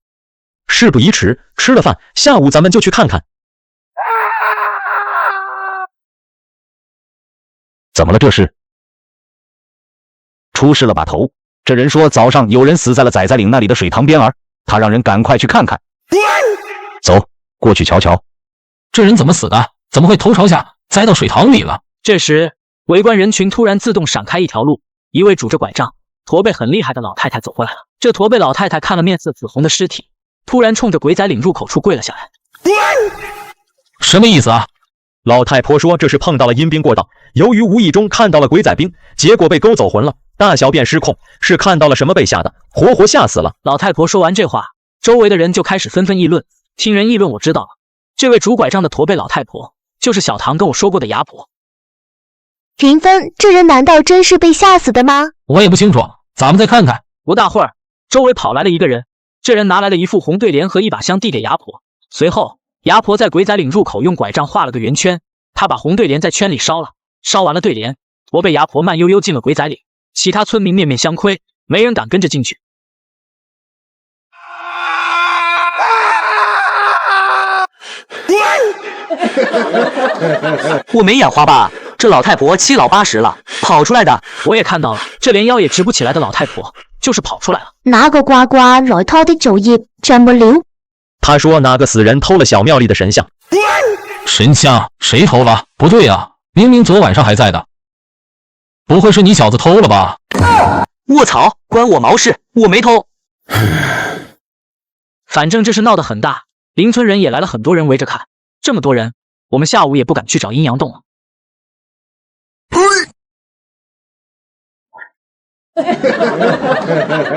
事不宜迟，吃了饭，下午咱们就去看看。怎么了？这是出事了吧？头，这人说早上有人死在了仔仔岭那里的水塘边儿，他让人赶快去看看。走，过去瞧瞧。这人怎么死的？怎么会头朝下栽到水塘里了？这时，围观人群突然自动闪开一条路，一位拄着拐杖、驼背很厉害的老太太走过来了。这驼背老太太看了面色紫红的尸体，突然冲着鬼仔岭入口处跪了下来。什么意思啊？老太婆说这是碰到了阴兵过道，由于无意中看到了鬼仔兵，结果被勾走魂了，大小便失控，是看到了什么被吓的，活活吓死了。老太婆说完这话，周围的人就开始纷纷议论。听人议论，我知道了，这位拄拐杖的驼背老太婆就是小唐跟我说过的牙婆。云芬，这人难道真是被吓死的吗？我也不清楚，咱们再看看。不大会儿，周围跑来了一个人，这人拿来了一副红对联和一把香递给牙婆。随后，牙婆在鬼仔岭入口用拐杖画了个圆圈，他把红对联在圈里烧了，烧完了对联，驼背牙婆慢悠悠进了鬼仔岭，其他村民面面相窥，没人敢跟着进去。我没眼花吧？这老太婆七老八十了，跑出来的。我也看到了，这连腰也直不起来的老太婆，就是跑出来了。哪個呱呱來偷的作業，這麼了？他說哪個死人偷了小廟裏的神像？神像誰偷了？不對啊，明明昨晚上還在的。不會是你小子偷了吧？卧槽，關我毛事，我沒偷。反正這事鬧得很大，鄰村人也來了很多人圍着看。這麼多人，我們下午也不敢去找陰陽洞了。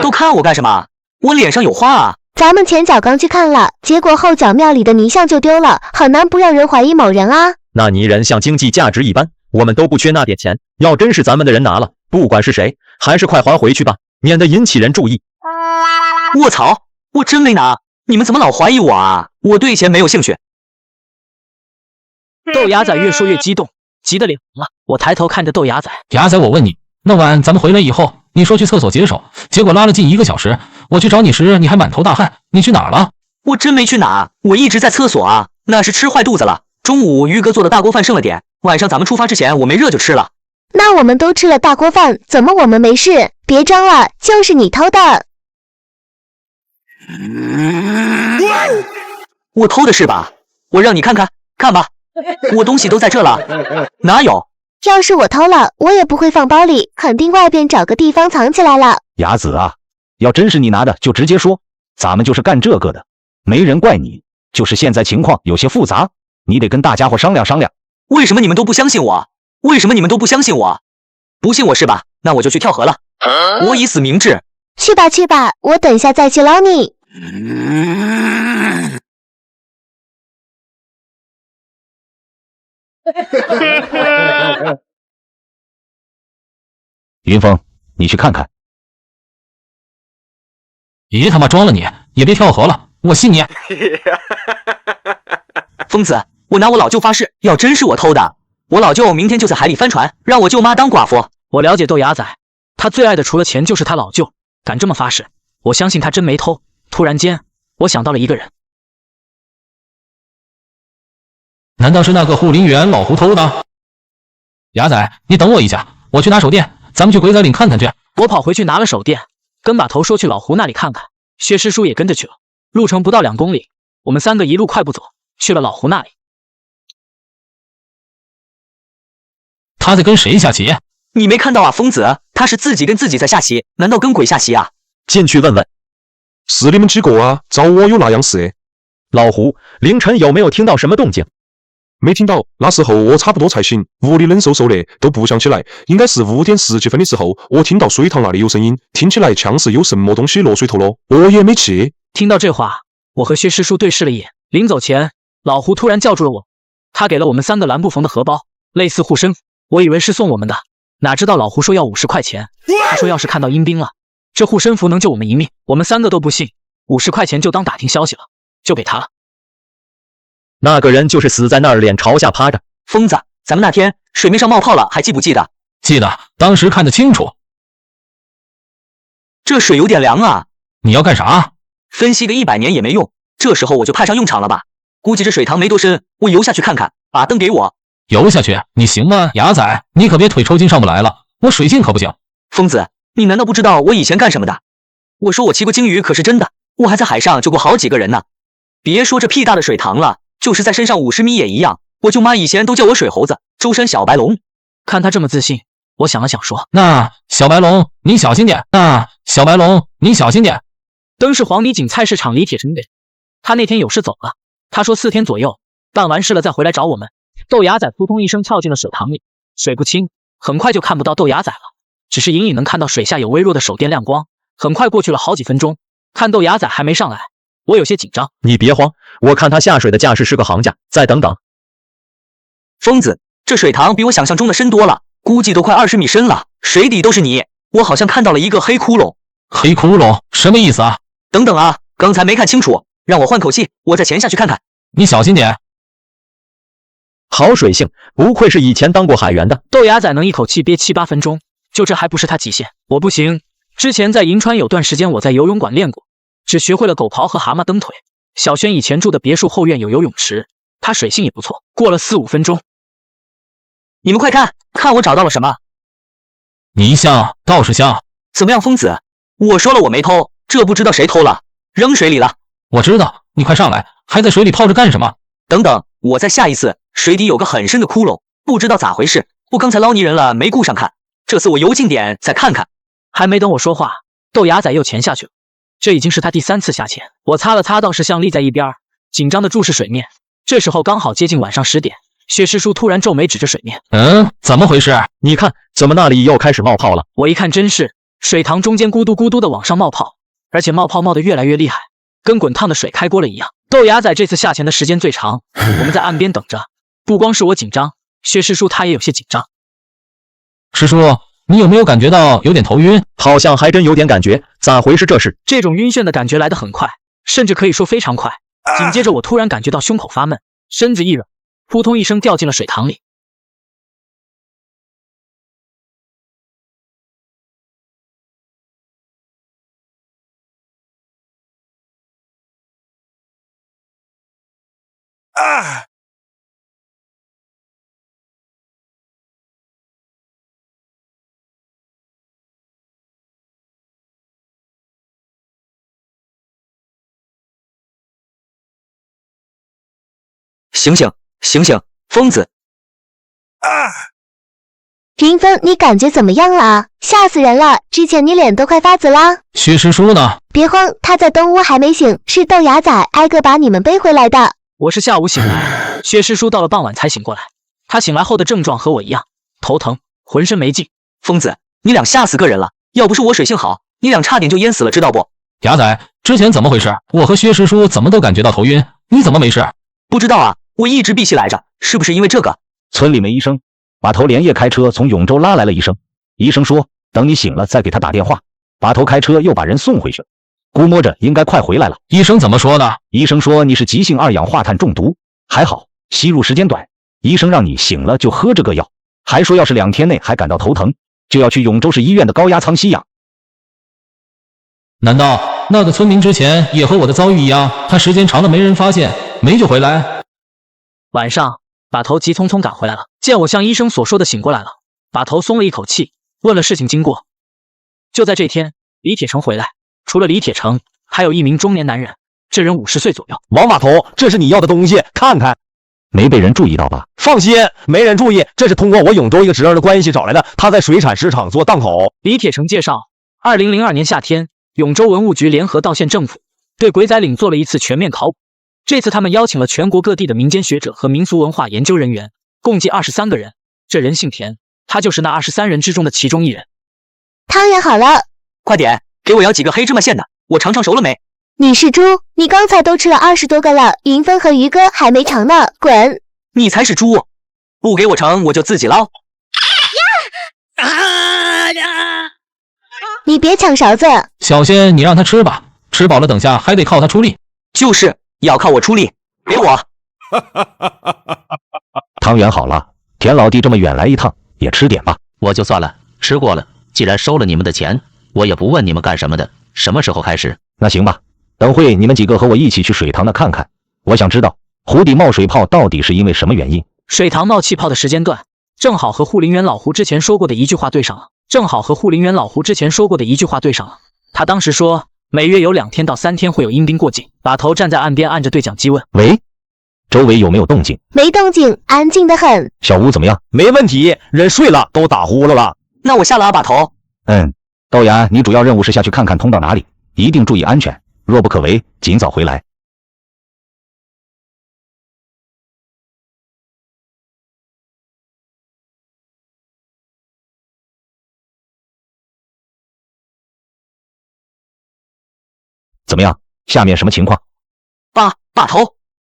都看我幹什麼？我臉上有花啊！咱們前腳剛去看了，結果後腳廟裡的泥像就丟了，很難不讓人懷疑某人啊。那泥人像經濟價值一般，我們都不缺那點錢。要真是咱們的人拿了，不管是誰，還是快還回去吧，免得引起人注意。卧槽，我真沒拿，你們怎麼老懷疑我啊？我對錢沒有興趣。豆芽仔越說越激動，急得臉紅了。我抬頭看着豆芽仔，芽仔，我問你，那晚咱們回來以後，你說去廁所解手，結果拉了近1個小時，我去找你時你還滿頭大汗，你去哪兒了？我真沒去哪，我一直在廁所啊，那是吃壞肚子了。中午於哥做的大鍋飯剩了點，晚上咱們出發之前我沒熱就吃了。那我們都吃了大鍋飯，怎麼我們沒事？別裝了，就是你偷的。我偷的是吧？我讓你看看，看吧，我東西都在這了，哪有？要是我偷了，我也不會放包裡，肯定外邊找個地方藏起來了。雅子啊，要真是你拿的就直接說，咱們就是幹這個的，沒人怪你，就是現在情況有些複雜，你得跟大家伙商量商量。為什麼你們都不相信我？為什麼你們都不相信我？不信我是吧？那我就去跳河了，我以死明志。去吧去吧，我等下再去撈你。雲峰，你去看看。別他媽裝了你，也別跳河了，我信你。瘋子，我拿我老舅發誓，要真是我偷的，我老舅明天就在海裡翻船，讓我舅媽當寡婦。我了解豆芽仔，他最愛的除了錢就是他老舅，敢這麼發誓，我相信他真沒偷。突然間，我想到了一個人。難道是那個護林員老胡偷的？芽仔，你等我一下，我去拿手電，咱們去鬼仔嶺看看去。我跑回去拿了手電，跟把頭說去老胡那裡看看。薛師叔也跟着去了，路程不到2公里，我們3個一路快步走，去了老胡那裡。他在跟誰下棋？你沒看到啊，瘋子，他是自己跟自己在下棋，難道跟鬼下棋啊？進去問問。是你們幾個啊？找我有那樣事？老胡，凌晨有沒有聽到什麼動靜？没听到。那时候我差不多才醒，屋里冷飕飕的，都不想起来。应该是5点10几分的时候，我听到水塘那里有声音，听起来像是有什么东西落水头了。我也没去。听到这话，我和薛师叔对视了一眼。临走前，老胡突然叫住了我，他给了我们3个蓝布缝的荷包，类似护身符。我以为是送我们的，哪知道老胡说要50块钱。他说要是看到阴兵了，这护身符能救我们一命。我们3个都不信，50块钱就当打听消息了，就给他了。那个人就是死在那儿脸朝下趴着。疯子，咱们那天水面上冒泡了，还记不记得？记得，当时看得清楚。这水有点凉啊。你要干啥？分析个100年也没用，这时候我就派上用场了吧？估计这水塘没多深，我游下去看看。把灯给我。游下去？你行吗，牙仔？你可别腿抽筋上不来了，我水性可不行。疯子，你难道不知道我以前干什么的？我说我骑过鲸鱼可是真的，我还在海上救过好几个人呢。别说这屁大的水塘了，就是在深上50米也一样。我舅妈以前都叫我水猴子，舟山小白龙。看他这么自信，我想了想说：那小白龙，你小心点。小白龙，你小心点。灯是黄泥井菜市场李铁成给，他那天有事走了。他说4天左右办完事了再回来找我们。豆芽仔扑通一声跳进了水塘里，水不清，很快就看不到豆芽仔了，只是隐隐能看到水下有微弱的手电亮光。很快过去了好几分钟，看豆芽仔还没上来，我有些紧张。你别慌，我看他下水的架势是个行家，再等等。疯子，这水塘比我想象中的深多了，估计都快20米深了，水底都是泥。我好像看到了一个黑窟窿。黑窟窿什么意思啊？等等啊，刚才没看清楚，让我换口气，我再潜下去看看。你小心点。好水性，不愧是以前当过海员的。豆芽仔能一口气憋7、8分钟，就这还不是他极限，我不行。之前在银川有段时间我在游泳馆练过，只学会了狗刨和蛤蟆蹬腿。小轩以前住的别墅后院有游泳池，他水性也不错。过了4、5分钟，你们快看，看我找到了什么？泥像，倒是像。怎么样，疯子？我说了我没偷，这不知道谁偷了，扔水里了。我知道，你快上来，还在水里泡着干什么？等等，我再下一次。水底有个很深的窟窿，不知道咋回事。我刚才捞泥人了，没顾上看。这次我游近点再看看。还没等我说话，豆芽仔又潜下去了。这已经是他第3次下潜。我擦了擦倒是像立在一边，紧张的注视水面。这时候刚好接近晚上10点，薛师叔突然皱眉指着水面：“怎么回事？你看，怎么那里又开始冒泡了？”我一看，真是水塘中间咕嘟咕嘟的往上冒泡，而且冒泡冒得越来越厉害，跟滚烫的水开锅了一样。豆芽仔这次下潜的时间最长，我们在岸边等着。不光是我紧张，薛师叔他也有些紧张。师叔，你有没有感觉到有点头晕？好像还真有点感觉，咋回事这是？这种晕眩的感觉来得很快，甚至可以说非常快。紧接着我突然感觉到胸口发闷，身子一软，扑通一声掉进了水塘里。醒醒，醒醒，疯子！林峰，你感觉怎么样了？吓死人了！之前你脸都快发紫了。薛师叔呢？别慌，他在东屋还没醒，是豆芽仔挨个把你们背回来的。我是下午醒来，薛师叔到了傍晚才醒过来。他醒来后的症状和我一样，头疼，浑身没劲。疯子，你俩吓死个人了！要不是我水性好，你俩差点就淹死了，知道不？牙仔，之前怎么回事？我和薛师叔怎么都感觉到头晕，你怎么没事？不知道啊，我一直闭气来着，是不是因为这个？村里没医生，把头连夜开车从永州拉来了医生。医生说等你醒了再给他打电话。把头开车又把人送回去了，估摸着应该快回来了。医生怎么说的？医生说你是急性2氧化碳中毒，还好吸入时间短。医生让你醒了就喝这个药，还说要是2天内还感到头疼，就要去永州市医院的高压舱吸氧。难道那个村民之前也和我的遭遇一样，他时间长了没人发现，没救回来？晚上，把头急匆匆赶回来了，见我像医生所说的醒过来了，把头松了一口气，问了事情经过。就在这天，李铁成回来，除了李铁成，还有一名中年男人，这人50岁左右。王码头，这是你要的东西，看看。没被人注意到吧？放心，没人注意，这是通过我永州一个侄儿的关系找来的，他在水产市场做档口。李铁成介绍，2002年夏天，永州文物局联合道县政府对鬼仔岭做了一次全面考古，这次他们邀请了全国各地的民间学者和民俗文化研究人员，共计23个人。这人姓田，他就是那23人之中的其中一人。汤圆好了，快点给我舀几个黑芝麻馅的，我尝尝熟了没？你是猪，你刚才都吃了20多个了，云峰和鱼哥还没尝呢，滚！你才是猪，不给我盛我就自己捞。你别抢勺子，小仙，你让他吃吧，吃饱了等下还得靠他出力。就是要靠我出力，给我。汤圆好了，田老弟这么远来一趟，也吃点吧。我就算了，吃过了。既然收了你们的钱，我也不问你们干什么的。什么时候开始？那行吧，等会你们几个和我一起去水塘那看看。我想知道湖底冒水泡到底是因为什么原因。水塘冒气泡的时间段，正好和护林员老胡之前说过的一句话对上了。他当时说，每月有2天到3天会有阴兵过境。把头站在岸边按着对讲机问：喂，周围有没有动静？没动静，安静得很。小吴怎么样？没问题，人睡了，都打呼噜了。那我下了啊，把头。豆芽，你主要任务是下去看看通到哪里，一定注意安全，若不可为，尽早回来。怎么样？下面什么情况？把头，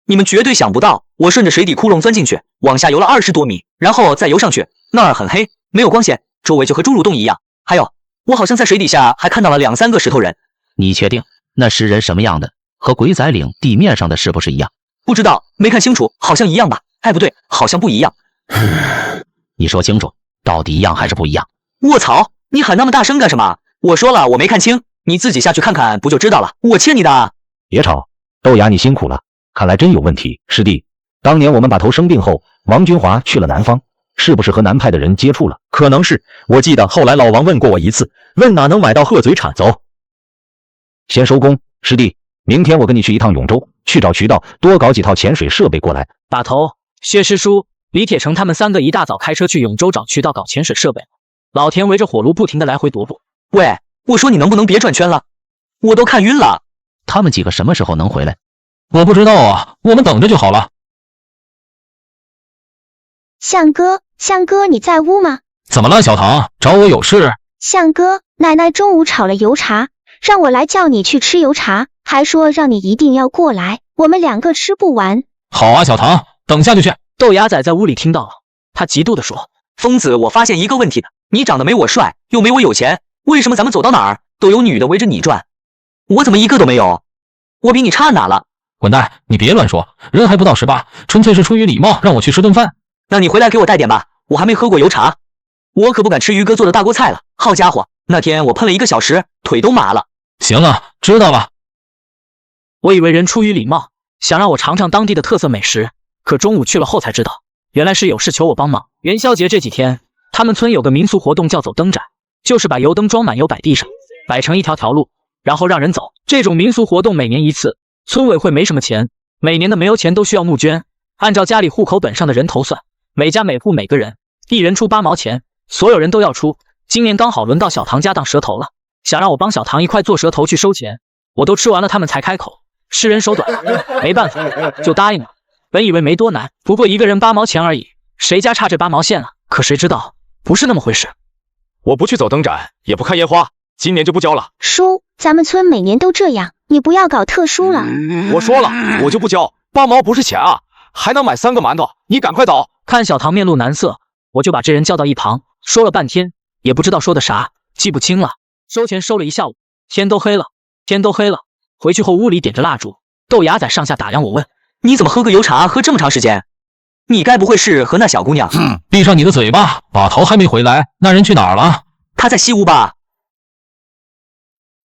你们绝对想不到，我顺着水底窟窿钻进去，往下游了20多米，然后再游上去，那儿很黑，没有光线，周围就和猪蠕洞一样。还有，我好像在水底下还看到了2、3个石头人。你确定那石人什么样的？和鬼仔岭地面上的是不是一样？不知道，没看清楚，好像一样吧？哎，不对，好像不一样。你说清楚，到底一样还是不一样？卧槽，你喊那么大声干什么？我说了，我没看清，你自己下去看看不就知道了。我欠你的。别吵，豆芽你辛苦了，看来真有问题。师弟，当年我们把头生病后，王军华去了南方，是不是和南派的人接触了？可能是，我记得后来老王问过我一次，问哪能买到鹤嘴铲。走，先收工。师弟，明天我跟你去一趟永州，去找渠道，多搞几套潜水设备过来。把头，薛师叔、李铁成他们3个一大早开车去永州找渠道搞潜水设备。老田围着火炉不停地来回踱步。喂，我说你能不能别转圈了？我都看晕了。他们几个什么时候能回来？我不知道啊，我们等着就好了。向哥，你在屋吗？怎么了，小唐？找我有事？向哥，奶奶中午炒了油茶，让我来叫你去吃油茶，还说让你一定要过来，我们2个吃不完。好啊，小唐，等下就去。豆芽仔在屋里听到了，他嫉妒地说：疯子，我发现一个问题的，你长得没我帅，又没我有钱，为什么咱们走到哪儿都有女的围着你转？我怎么一个都没有？我比你差哪了？滚蛋！你别乱说，人还不到18，纯粹是出于礼貌，让我去吃顿饭。那你回来给我带点吧，我还没喝过油茶，我可不敢吃于哥做的大锅菜了。好家伙，那天我喷了1个小时，腿都麻了。行了，知道了。我以为人出于礼貌，想让我尝尝当地的特色美食，可中午去了后才知道，原来是有事求我帮忙。元宵节这几天，他们村有个民俗活动叫走灯展，就是把油灯装满油摆地上，摆成一条路，然后让人走。这种民俗活动每年一次，村委会没什么钱，每年的煤油钱都需要募捐，按照家里户口本上的人头算，每家每户每个人一人出8毛钱，所有人都要出。今年刚好轮到小唐家当蛇头了，想让我帮小唐一块做蛇头去收钱，我都吃完了他们才开口，是人手短，没办法就答应了。本以为没多难，不过一个人8毛钱而已，谁家差这8毛线了？可谁知道不是那么回事。我不去走灯展，也不看烟花，今年就不交了。叔，咱们村每年都这样，你不要搞特殊了。我说了，我就不交，8毛不是钱啊，还能买3个馒头，你赶快走。看小唐面露难色，我就把这人叫到一旁，说了半天，也不知道说的啥，记不清了。收钱收了一下午，天都黑了。回去后屋里点着蜡烛，豆芽仔上下打量我问：你怎么喝个油茶喝这么长时间？你该不会是和那小姑娘？闭上你的嘴巴，把头还没回来，那人去哪儿了？他在西屋吧？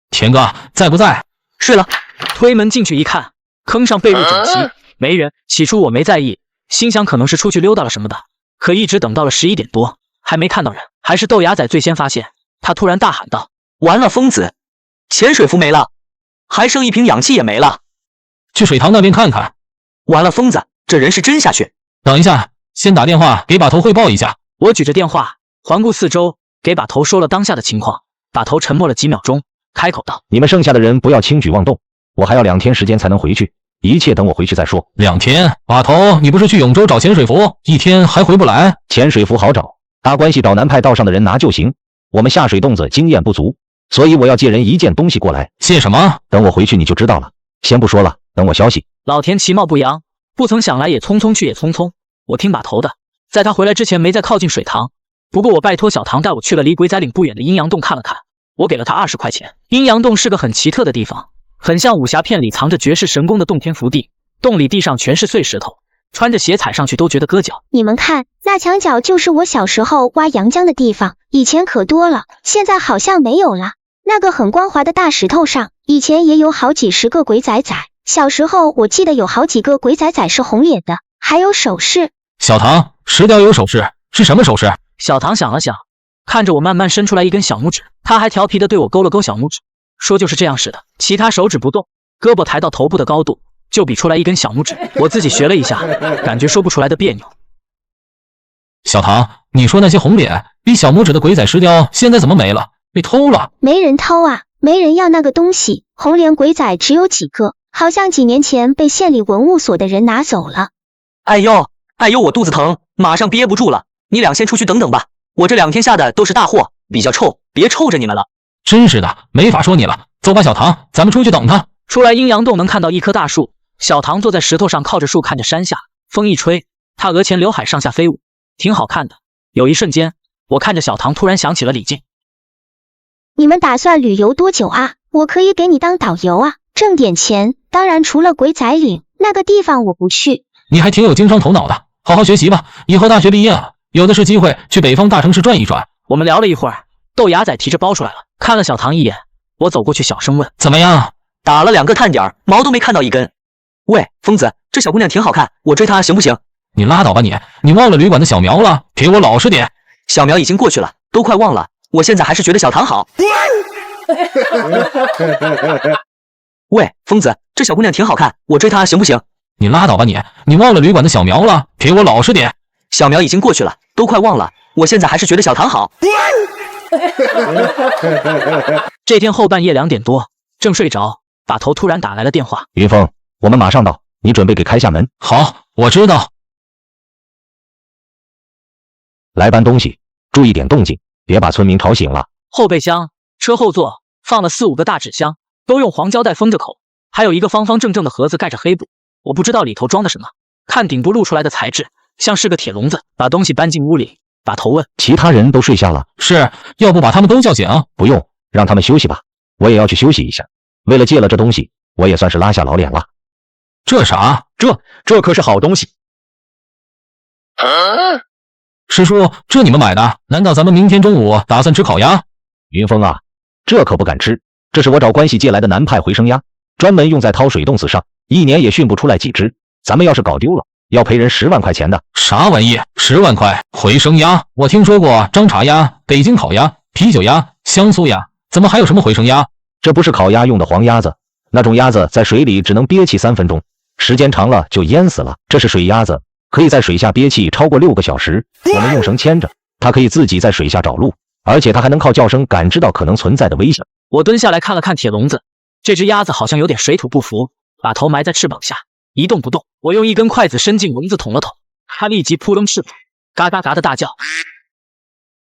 田哥在不在？睡了。推门进去一看，坑上被褥整齐，没人。起初我没在意，心想可能是出去溜达了什么的，可一直等到了11点多，还没看到人。还是豆芽仔最先发现，他突然大喊道：完了，疯子，潜水服没了，还剩1瓶氧气也没了。去水塘那边看看。完了，疯子，这人是真下去。等一下，先打电话给把头汇报一下。我举着电话环顾四周，给把头说了当下的情况。把头沉默了几秒钟，开口道：你们剩下的人不要轻举妄动，我还要2天时间才能回去，一切等我回去再说。2天，把头，你不是去永州找潜水服，1天还回不来？潜水服好找，搭关系找南派道上的人拿就行。我们下水洞子经验不足，所以我要借人一件东西过来。借什么？等我回去你就知道了。先不说了，等我消息。老田其貌不扬，不曾想来也匆匆去也匆匆。我听把头的，在他回来之前没再靠近水塘。不过我拜托小唐带我去了离鬼仔岭不远的阴阳洞看了看，我给了他20块钱。阴阳洞是个很奇特的地方，很像武侠片里藏着绝世神功的洞天福地，洞里地上全是碎石头，穿着鞋踩上去都觉得硌脚。你们看，那墙角就是我小时候挖阳江的地方，以前可多了，现在好像没有了。那个很光滑的大石头上，以前也有好几十个鬼仔仔。小时候我记得有好几个鬼仔仔是红脸的，还有首饰。小唐，石雕有首饰，是什么首饰？小唐想了想，看着我慢慢伸出来一根小拇指，他还调皮地对我勾了勾小拇指，说就是这样似的，其他手指不动，胳膊抬到头部的高度，就比出来一根小拇指。我自己学了一下，感觉说不出来的别扭。小唐，你说那些红脸比小拇指的鬼仔石雕现在怎么没了？被偷了？没人偷啊，没人要那个东西。红脸鬼仔只有几个，好像几年前被县里文物所的人拿走了。哎呦，我肚子疼，马上憋不住了。你俩先出去等等吧，我这2天下的都是大货，比较臭，别臭着你们了。真是的，没法说你了。走吧，小唐，咱们出去等他。出来阴阳洞能看到一棵大树，小唐坐在石头上靠着树看着山下，风一吹，他额前刘海上下飞舞，挺好看的。有一瞬间，我看着小唐突然想起了李靖。你们打算旅游多久啊？我可以给你当导游啊，挣点钱。当然除了鬼仔岭那个地方我不去。你还挺有经商头脑的，好好学习吧，以后大学毕业了，有的是机会去北方大城市转一转。我们聊了一会儿，豆芽仔提着包出来了，看了小唐一眼，我走过去小声问：怎么样？打了2个探点，毛都没看到一根。喂，疯子，这小姑娘挺好看，我追她行不行？你拉倒吧你忘了旅馆的小苗了？给我老实点。小苗已经过去了，都快忘了，我现在还是觉得小唐好。喂，疯子，这小姑娘挺好看，我追她行不行？你拉倒吧你忘了旅馆的小苗了？给我老实点。小苗已经过去了，都快忘了，我现在还是觉得小唐好。这天后半夜2点多，正睡着，把头突然打来了电话。云峰，我们马上到，你准备给开下门。好，我知道。来搬东西，注意点动静，别把村民吵醒了。后备箱、车后座放了4、5个大纸箱，都用黄胶带封着口，还有一个方方正正的盒子盖着黑布，我不知道里头装的什么，看顶部露出来的材质像是个铁笼子。把东西搬进屋里，把头问：其他人都睡下了？是，要不把他们都叫醒？不用，让他们休息吧，我也要去休息一下。为了借了这东西，我也算是拉下老脸了。这啥？这可是好东西。师叔，这你们买的？难道咱们明天中午打算吃烤鸭？云峰啊，这可不敢吃，这是我找关系借来的南派回声鸭，专门用在掏水洞子上，1年也训不出来几只。咱们要是搞丢了，要赔人10万块钱的。啥玩意？10万块？回声鸭？我听说过张茶鸭、北京烤鸭、啤酒鸭、香酥鸭，怎么还有什么回声鸭？这不是烤鸭用的黄鸭子，那种鸭子在水里只能憋气3分钟，时间长了就淹死了。这是水鸭子，可以在水下憋气超过6个小时，我们用绳牵着，它可以自己在水下找路，而且它还能靠叫声感知到可能存在的危险。我蹲下来看了看铁笼子，这只鸭子好像有点水土不服，把头埋在翅膀下，一动不动。我用一根筷子伸进笼子捅了捅，它立即扑棱翅膀，嘎嘎嘎的大叫。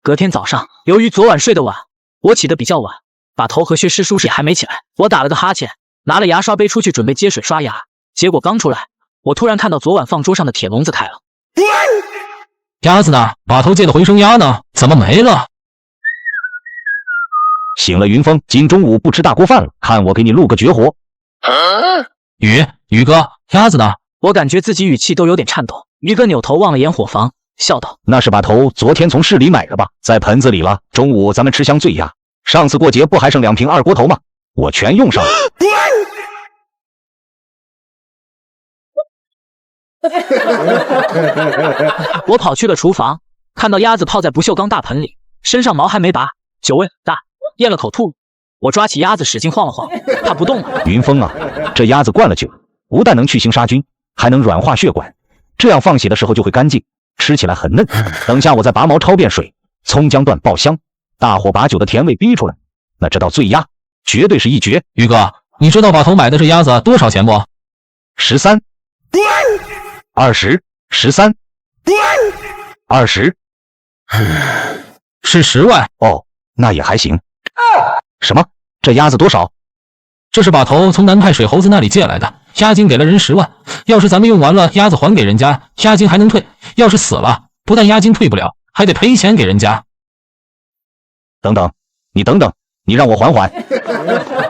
隔天早上，由于昨晚睡得晚，我起得比较晚，把头和薛师叔也还没起来。我打了个哈欠，拿了牙刷杯出去准备接水刷牙，结果刚出来，我突然看到昨晚放桌上的铁笼子开了。鸭子呢？把头借的回声鸭呢？怎么没了？醒了，云峰，今中午不吃大锅饭了，看我给你录个绝活。宇哥，鸭子呢？我感觉自己语气都有点颤抖。宇哥扭头望了眼伙房，笑道：那是把头昨天从市里买的吧，在盆子里了。中午咱们吃香醉鸭，上次过节不还剩2瓶2锅头吗？我全用上了。我跑去了厨房，看到鸭子泡在不锈钢大盆里，身上毛还没拔，酒味很大，咽了口吐。我抓起鸭子使劲晃了晃，它不动了。云峰啊，这鸭子灌了酒，不但能去腥杀菌，还能软化血管，这样放血的时候就会干净，吃起来很嫩。等下我再拔毛焯变水，葱姜段爆香，大火把酒的甜味逼出来，那这道醉鸭绝对是一绝。宇哥，你知道把头买的这鸭子多少钱不？ 13、20、13、20，是10万。哦，那也还行。什么？这鸭子多少？这是把头从南派水猴子那里借来的，押金给了人10万。要是咱们用完了，鸭子还给人家，押金还能退；要是死了，不但押金退不了，还得赔钱给人家。等等，你等等，你让我缓缓。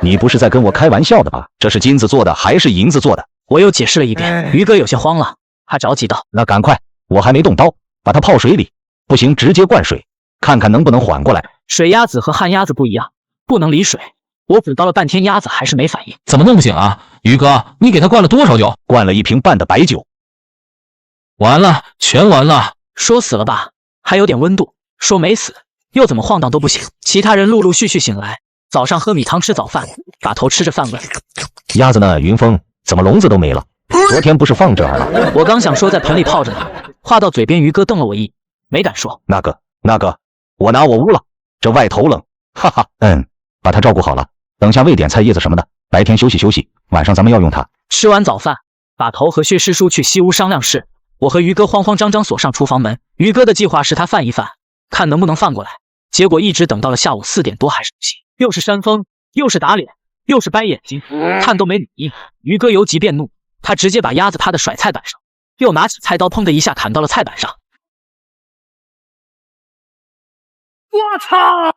你不是在跟我开玩笑的吧？这是金子做的还是银子做的？我又解释了一遍，于哥有些慌了，他着急道：那赶快，我还没动刀，把它泡水里，不行直接灌水，看看能不能缓过来。水鸭子和旱鸭子不一样，不能离水。我补刀了半天，鸭子还是没反应。怎么弄不醒啊？于哥，你给他灌了多少酒？灌了1瓶半的白酒。完了，全完了。说死了吧，还有点温度；说没死，又怎么晃荡都不行。其他人陆陆续续醒来，早上喝米汤吃早饭，把头吃着饭问：鸭子呢？云峰，怎么笼子都没了？昨天不是放这儿了？我刚想说在盆里泡着呢，话到嘴边，于哥瞪了我一眼，没敢说。那个，我拿我污了，这外头冷，哈哈。把它照顾好了，等下喂点菜叶子什么的，白天休息休息，晚上咱们要用它。吃完早饭，把头和薛师叔去西屋商量事。我和于哥慌慌张张锁上厨房门。于哥的计划是他犯一犯，看能不能放过来。结果一直等到了下午4点多还是不行，又是扇风，又是打脸，又是掰眼睛，看都没理应。于哥由急变怒，他直接把鸭子趴的甩菜板上，又拿起菜刀砰的一下砍到了菜板上。我操！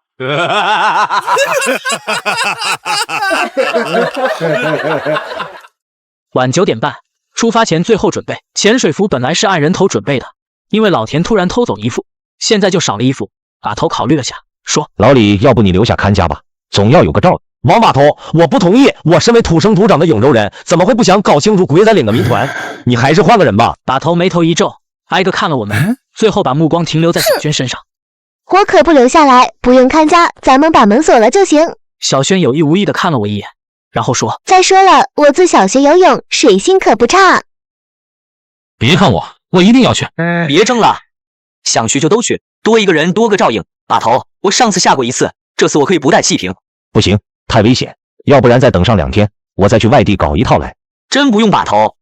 晚9点半，出发前最后准备。潜水服本来是按人头准备的，因为老田突然偷走一副，现在就少了一副。把头考虑了下，说：老李，要不你留下看家吧，总要有个照。王把头，我不同意。我身为土生土长的颍州人，怎么会不想搞清楚鬼仔岭的谜团？你还是换个人吧。把头眉头一皱，挨个看了我们，最后把目光停留在小轩身上。我可不留下来，不用看家，咱们把门锁了就行。小轩有意无意的看了我一眼，然后说：再说了，我自小学游泳，水性可不差。别看我，我一定要去。别争了，想去就都去，多一个人多个照应。把头，我上次下过一次，这次我可以不带气瓶。不行，太危险，要不然再等上2天，我再去外地搞一套来。真不用把头，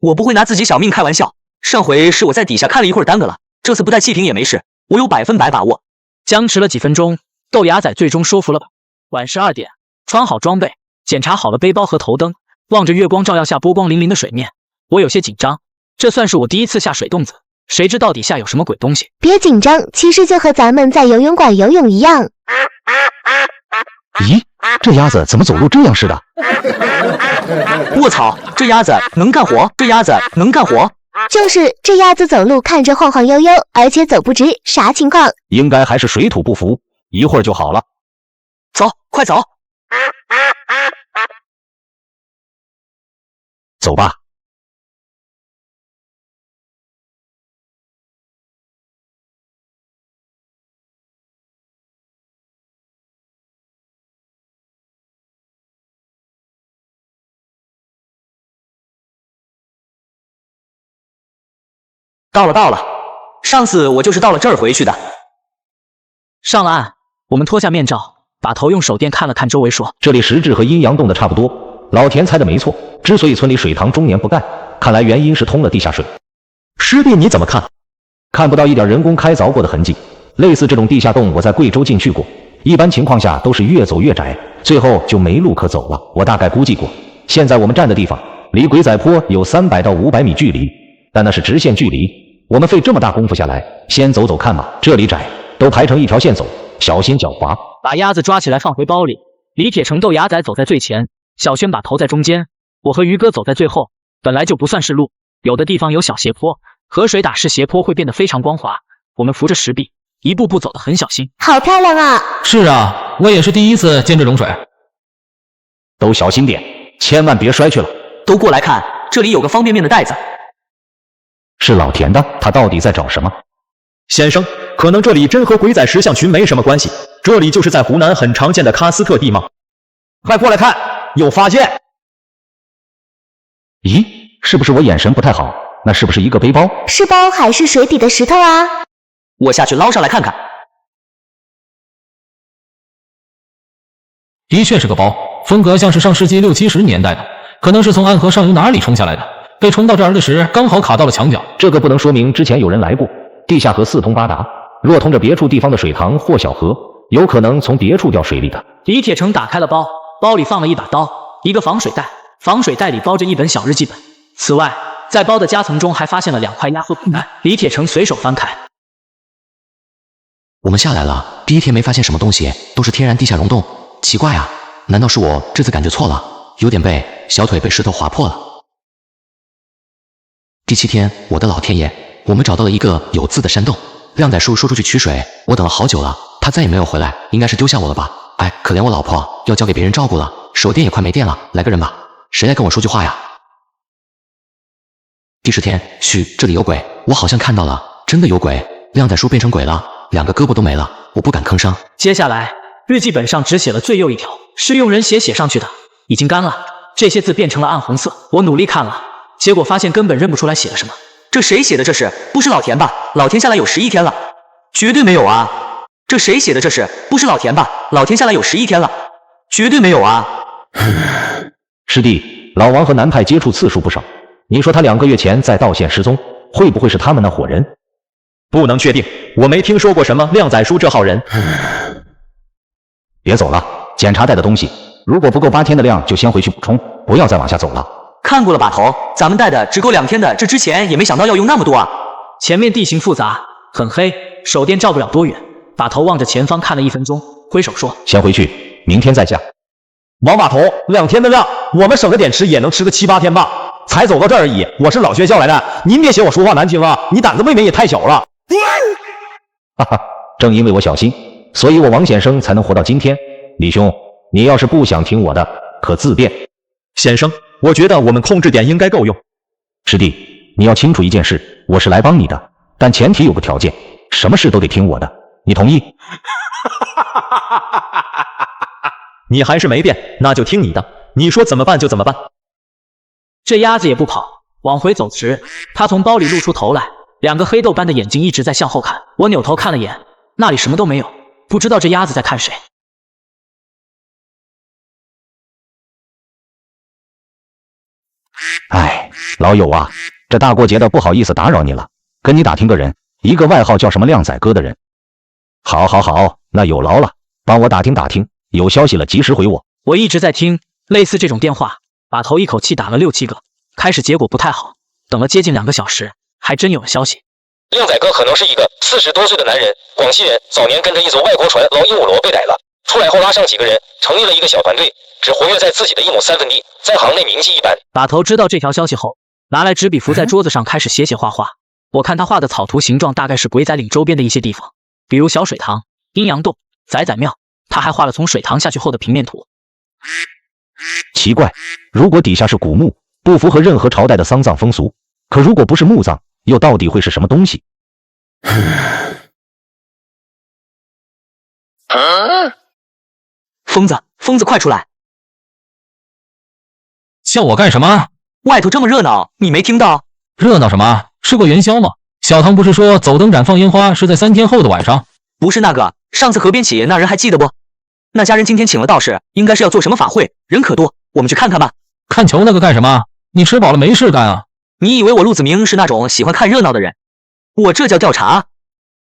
我不会拿自己小命开玩笑。上回是我在底下看了一会儿耽搁了，这次不带气瓶也没事，我有100%把握。僵持了几分钟，豆芽仔最终说服了吧。晚12点，穿好装备，检查好了背包和头灯，望着月光照耀下波光粼粼的水面，我有些紧张。这算是我第一次下水洞子，谁知道底下有什么鬼东西。别紧张，其实就和咱们在游泳馆游泳一样。咦，这鸭子怎么走路这样似的？卧槽，这鸭子能干活！这鸭子能干活！就是这鸭子走路看着晃晃悠悠，而且走不直，啥情况？应该还是水土不服，一会儿就好了。走，快走！走吧。到了，上次我就是到了这儿回去的。上了岸，我们脱下面罩，把头用手电看了看周围，说：这里石质和阴阳洞的差不多，老田猜的没错。之所以村里水塘终年不干，看来原因是通了地下水。师弟你怎么看？看不到一点人工开凿过的痕迹。类似这种地下洞，我在贵州进去过，一般情况下都是越走越窄，最后就没路可走了。我大概估计过，现在我们站的地方离鬼仔坡有300到500米距离，但那是直线距离。我们费这么大功夫下来，先走走看吧。这里窄，都排成一条线走，小心脚滑。把鸭子抓起来放回包里。李铁成、豆芽仔走在最前，小轩把头在中间，我和于哥走在最后。本来就不算是路，有的地方有小斜坡，河水打湿斜坡会变得非常光滑。我们扶着石壁，一步步走得很小心。好漂亮啊！是啊，我也是第一次见这种水。都小心点，千万别摔去了。都过来看，这里有个方便面的袋子。是老田的，他到底在找什么？先生，可能这里真和鬼仔石像群没什么关系，这里就是在湖南很常见的喀斯特地貌。快过来看，有发现！咦，是不是我眼神不太好？那是不是一个背包？是包还是水底的石头啊？我下去捞上来看看。的确是个包，风格像是上世纪60、70年代的，可能是从暗河上游哪里冲下来的，被冲到这儿的时刚好卡到了墙角。这个不能说明之前有人来过。地下河四通八达，若通着别处地方的水塘或小河，有可能从别处掉水里的。李铁成打开了包，包里放了一把刀，一个防水袋，防水袋里包着一本小日记本。此外，在包的夹层中还发现了2块压缩布袋。李铁成随手翻开。我们下来了，第1天没发现什么东西，都是天然地下溶洞。奇怪啊，难道是我这次感觉错了？有点背，小腿被石头划破了。第7天，我的老天爷，我们找到了一个有字的山洞。靓仔叔说出去取水，我等了好久了，他再也没有回来，应该是丢下我了吧？哎，可怜我老婆，要交给别人照顾了，手电也快没电了，来个人吧，谁来跟我说句话呀？第10天，嘘，这里有鬼，我好像看到了，真的有鬼，靓仔叔变成鬼了，2个胳膊都没了，我不敢吭声。接下来，日记本上只写了最右一条，是用人血写上去的，已经干了，这些字变成了暗红色。我努力看了，结果发现根本认不出来写了什么。这谁写的？这是不是老田吧？老田下来有11天了，绝对没有啊！这谁写的？这是不是老田吧？老田下来有11天了，绝对没有啊！师弟，老王和南派接触次数不少，你说他2个月前在道县失踪，会不会是他们那伙人？不能确定，我没听说过什么靓仔叔这号人。别走了，检查带的东西，如果不够8天的量，就先回去补充，不要再往下走了。看过了把头，咱们带的只够2天的，这之前也没想到要用那么多啊。前面地形复杂，很黑，手电照不了多远。把头望着前方看了1分钟，挥手说：“先回去，明天再下。”王把头，2天的量，我们省着点吃也能吃个7、8天吧。才走到这儿而已，我是老学校来的，您别嫌我说话难听啊，你胆子未免也太小了。哈哈，正因为我小心，所以我王先生才能活到今天。李兄，你要是不想听我的，可自便。先生，我觉得我们控制点应该够用。师弟，你要清楚一件事，我是来帮你的，但前提有个条件，什么事都得听我的，你同意？你还是没变，那就听你的，你说怎么办就怎么办。这鸭子也不跑，往回走时，他从包里露出头来，2个黑豆般的眼睛一直在向后看。我扭头看了眼，那里什么都没有，不知道这鸭子在看谁。哎，老友啊，这大过节的不好意思打扰你了，跟你打听个人，一个外号叫什么靓仔哥的人。好，那有劳了，帮我打听打听，有消息了及时回我。我一直在听类似这种电话，把头一口气打了6、7个，开始结果不太好，等了接近2个小时，还真有了消息。靓仔哥可能是一个40多岁的男人，广西人，早年跟着一艘外国船捞鹦鹉螺被逮了，出来后拉上几个人，成立了一个小团队，只活跃在自己的1亩3分地，在行内名气一般。把头知道这条消息后，拿来纸笔伏在桌子上开始写画画。我看他画的草图形状大概是鬼仔岭周边的一些地方，比如小水塘、阴阳洞、仔仔庙，他还画了从水塘下去后的平面图。奇怪，如果底下是古墓，不符合任何朝代的丧葬风俗，可如果不是墓葬，又到底会是什么东西？疯子快出来！叫我干什么？外头这么热闹，你没听到？热闹什么？是过元宵吗？小唐不是说走灯展放烟花是在3天后的晚上？不是那个，上次河边起那人还记得不？那家人今天请了道士，应该是要做什么法会，人可多，我们去看看吧。看球那个干什么？你吃饱了没事干啊？你以为我陆子明是那种喜欢看热闹的人？我这叫调查，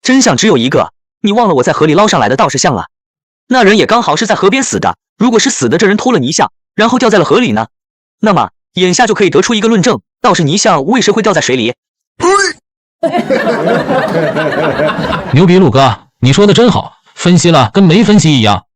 真相只有一个。你忘了我在河里捞上来的道士像了？那人也刚好是在河边死的。如果是死的这人偷了泥像，然后掉在了河里呢？那么眼下就可以得出一个论证：道士泥像为谁会掉在水里？牛逼，陆哥，你说的真好，分析了跟没分析一样，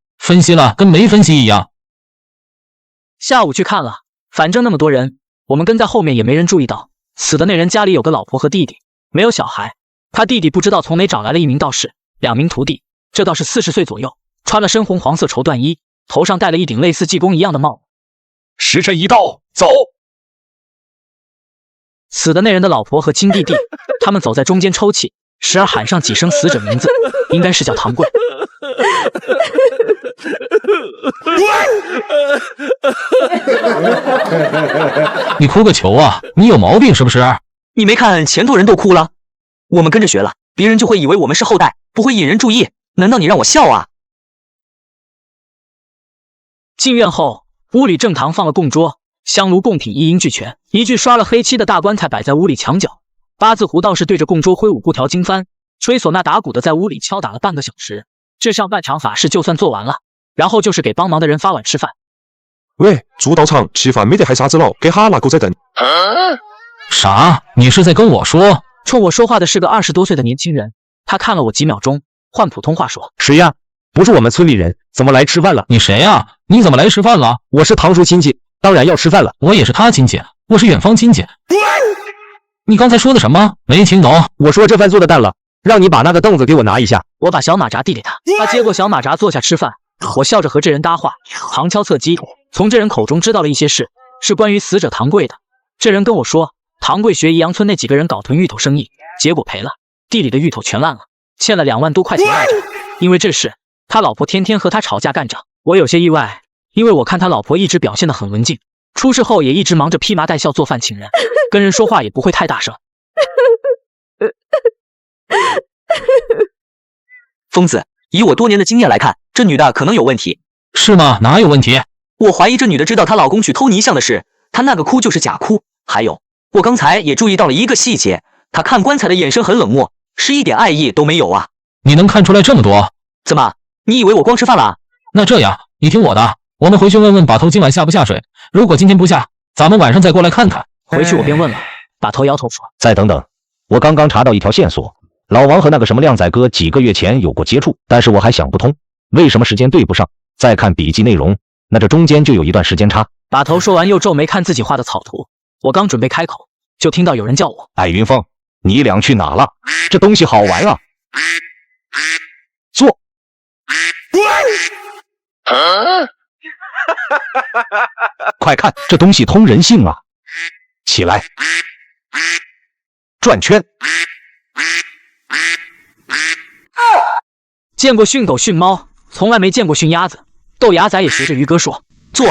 下午去看了，反正那么多人，我们跟在后面也没人注意到，死的那人家里有个老婆和弟弟，没有小孩。他弟弟不知道从哪找来了1名道士，2名徒弟。这道士40岁左右，穿了深红黄色绸缎衣，头上戴了一顶类似济公一样的帽子。时辰一到，走。死的那人的老婆和亲弟弟，他们走在中间抽泣，时而喊上几声死者名字，应该是叫唐贵。你哭个球啊！你有毛病是不是？你没看前头人都哭了，我们跟着学了，别人就会以为我们是后代，不会引人注意。难道你让我笑啊？进院后，屋里正堂放了供桌，香炉供品一应俱全，一具刷了黑漆的大棺材摆在屋里墙角。八字胡道士对着供桌挥舞布条经幡，吹唢呐打鼓的在屋里敲打了半个小时。这上半场法事就算做完了，然后就是给帮忙的人发碗吃饭。喂，猪道场吃饭没得害啥子了，给哈那狗仔凳。啥？你是在跟我说？冲我说话的是个20多岁的年轻人，他看了我几秒钟，换普通话说：谁呀？不是我们村里人，怎么来吃饭了？你谁呀？你怎么来吃饭了？我是堂叔亲戚，当然要吃饭了。我也是他亲戚，我是远方亲戚。你刚才说的什么？没听懂。我说这饭做的淡了，让你把那个凳子给我拿一下。我把小马扎递给他，他接过小马扎坐下吃饭。我笑着和这人搭话，旁敲侧击，从这人口中知道了一些事，是关于死者唐贵的。这人跟我说，唐贵学宜阳村那几个人搞囤芋头生意，结果赔了，地里的芋头全烂了，欠了2万多块钱来着。因为这事，他老婆天天和他吵架干仗。我有些意外，因为我看他老婆一直表现得很文静，出事后也一直忙着披麻戴孝做饭请人，跟人说话也不会太大声。疯子，以我多年的经验来看，这女的可能有问题。是吗？哪有问题？我怀疑这女的知道她老公去偷泥像的事，她那个哭就是假哭。还有，我刚才也注意到了一个细节，她看棺材的眼神很冷漠，是一点爱意都没有啊。你能看出来这么多？怎么，你以为我光吃饭了？那这样，你听我的，我们回去问问把头今晚下不下水，如果今天不下，咱们晚上再过来看看。回去我便问了，把头摇头说：再等等，我刚刚查到一条线索，老王和那个什么靓仔哥几个月前有过接触，但是我还想不通，为什么时间对不上？再看笔记内容，那这中间就有一段时间差。把头说完又皱眉看自己画的草图，我刚准备开口，就听到有人叫我：哎，云峰，你俩去哪了？这东西好玩啊！坐。快看，这东西通人性啊！起来，转圈。见过训狗训猫，从来没见过训鸭子。豆芽仔也学着于哥说：坐。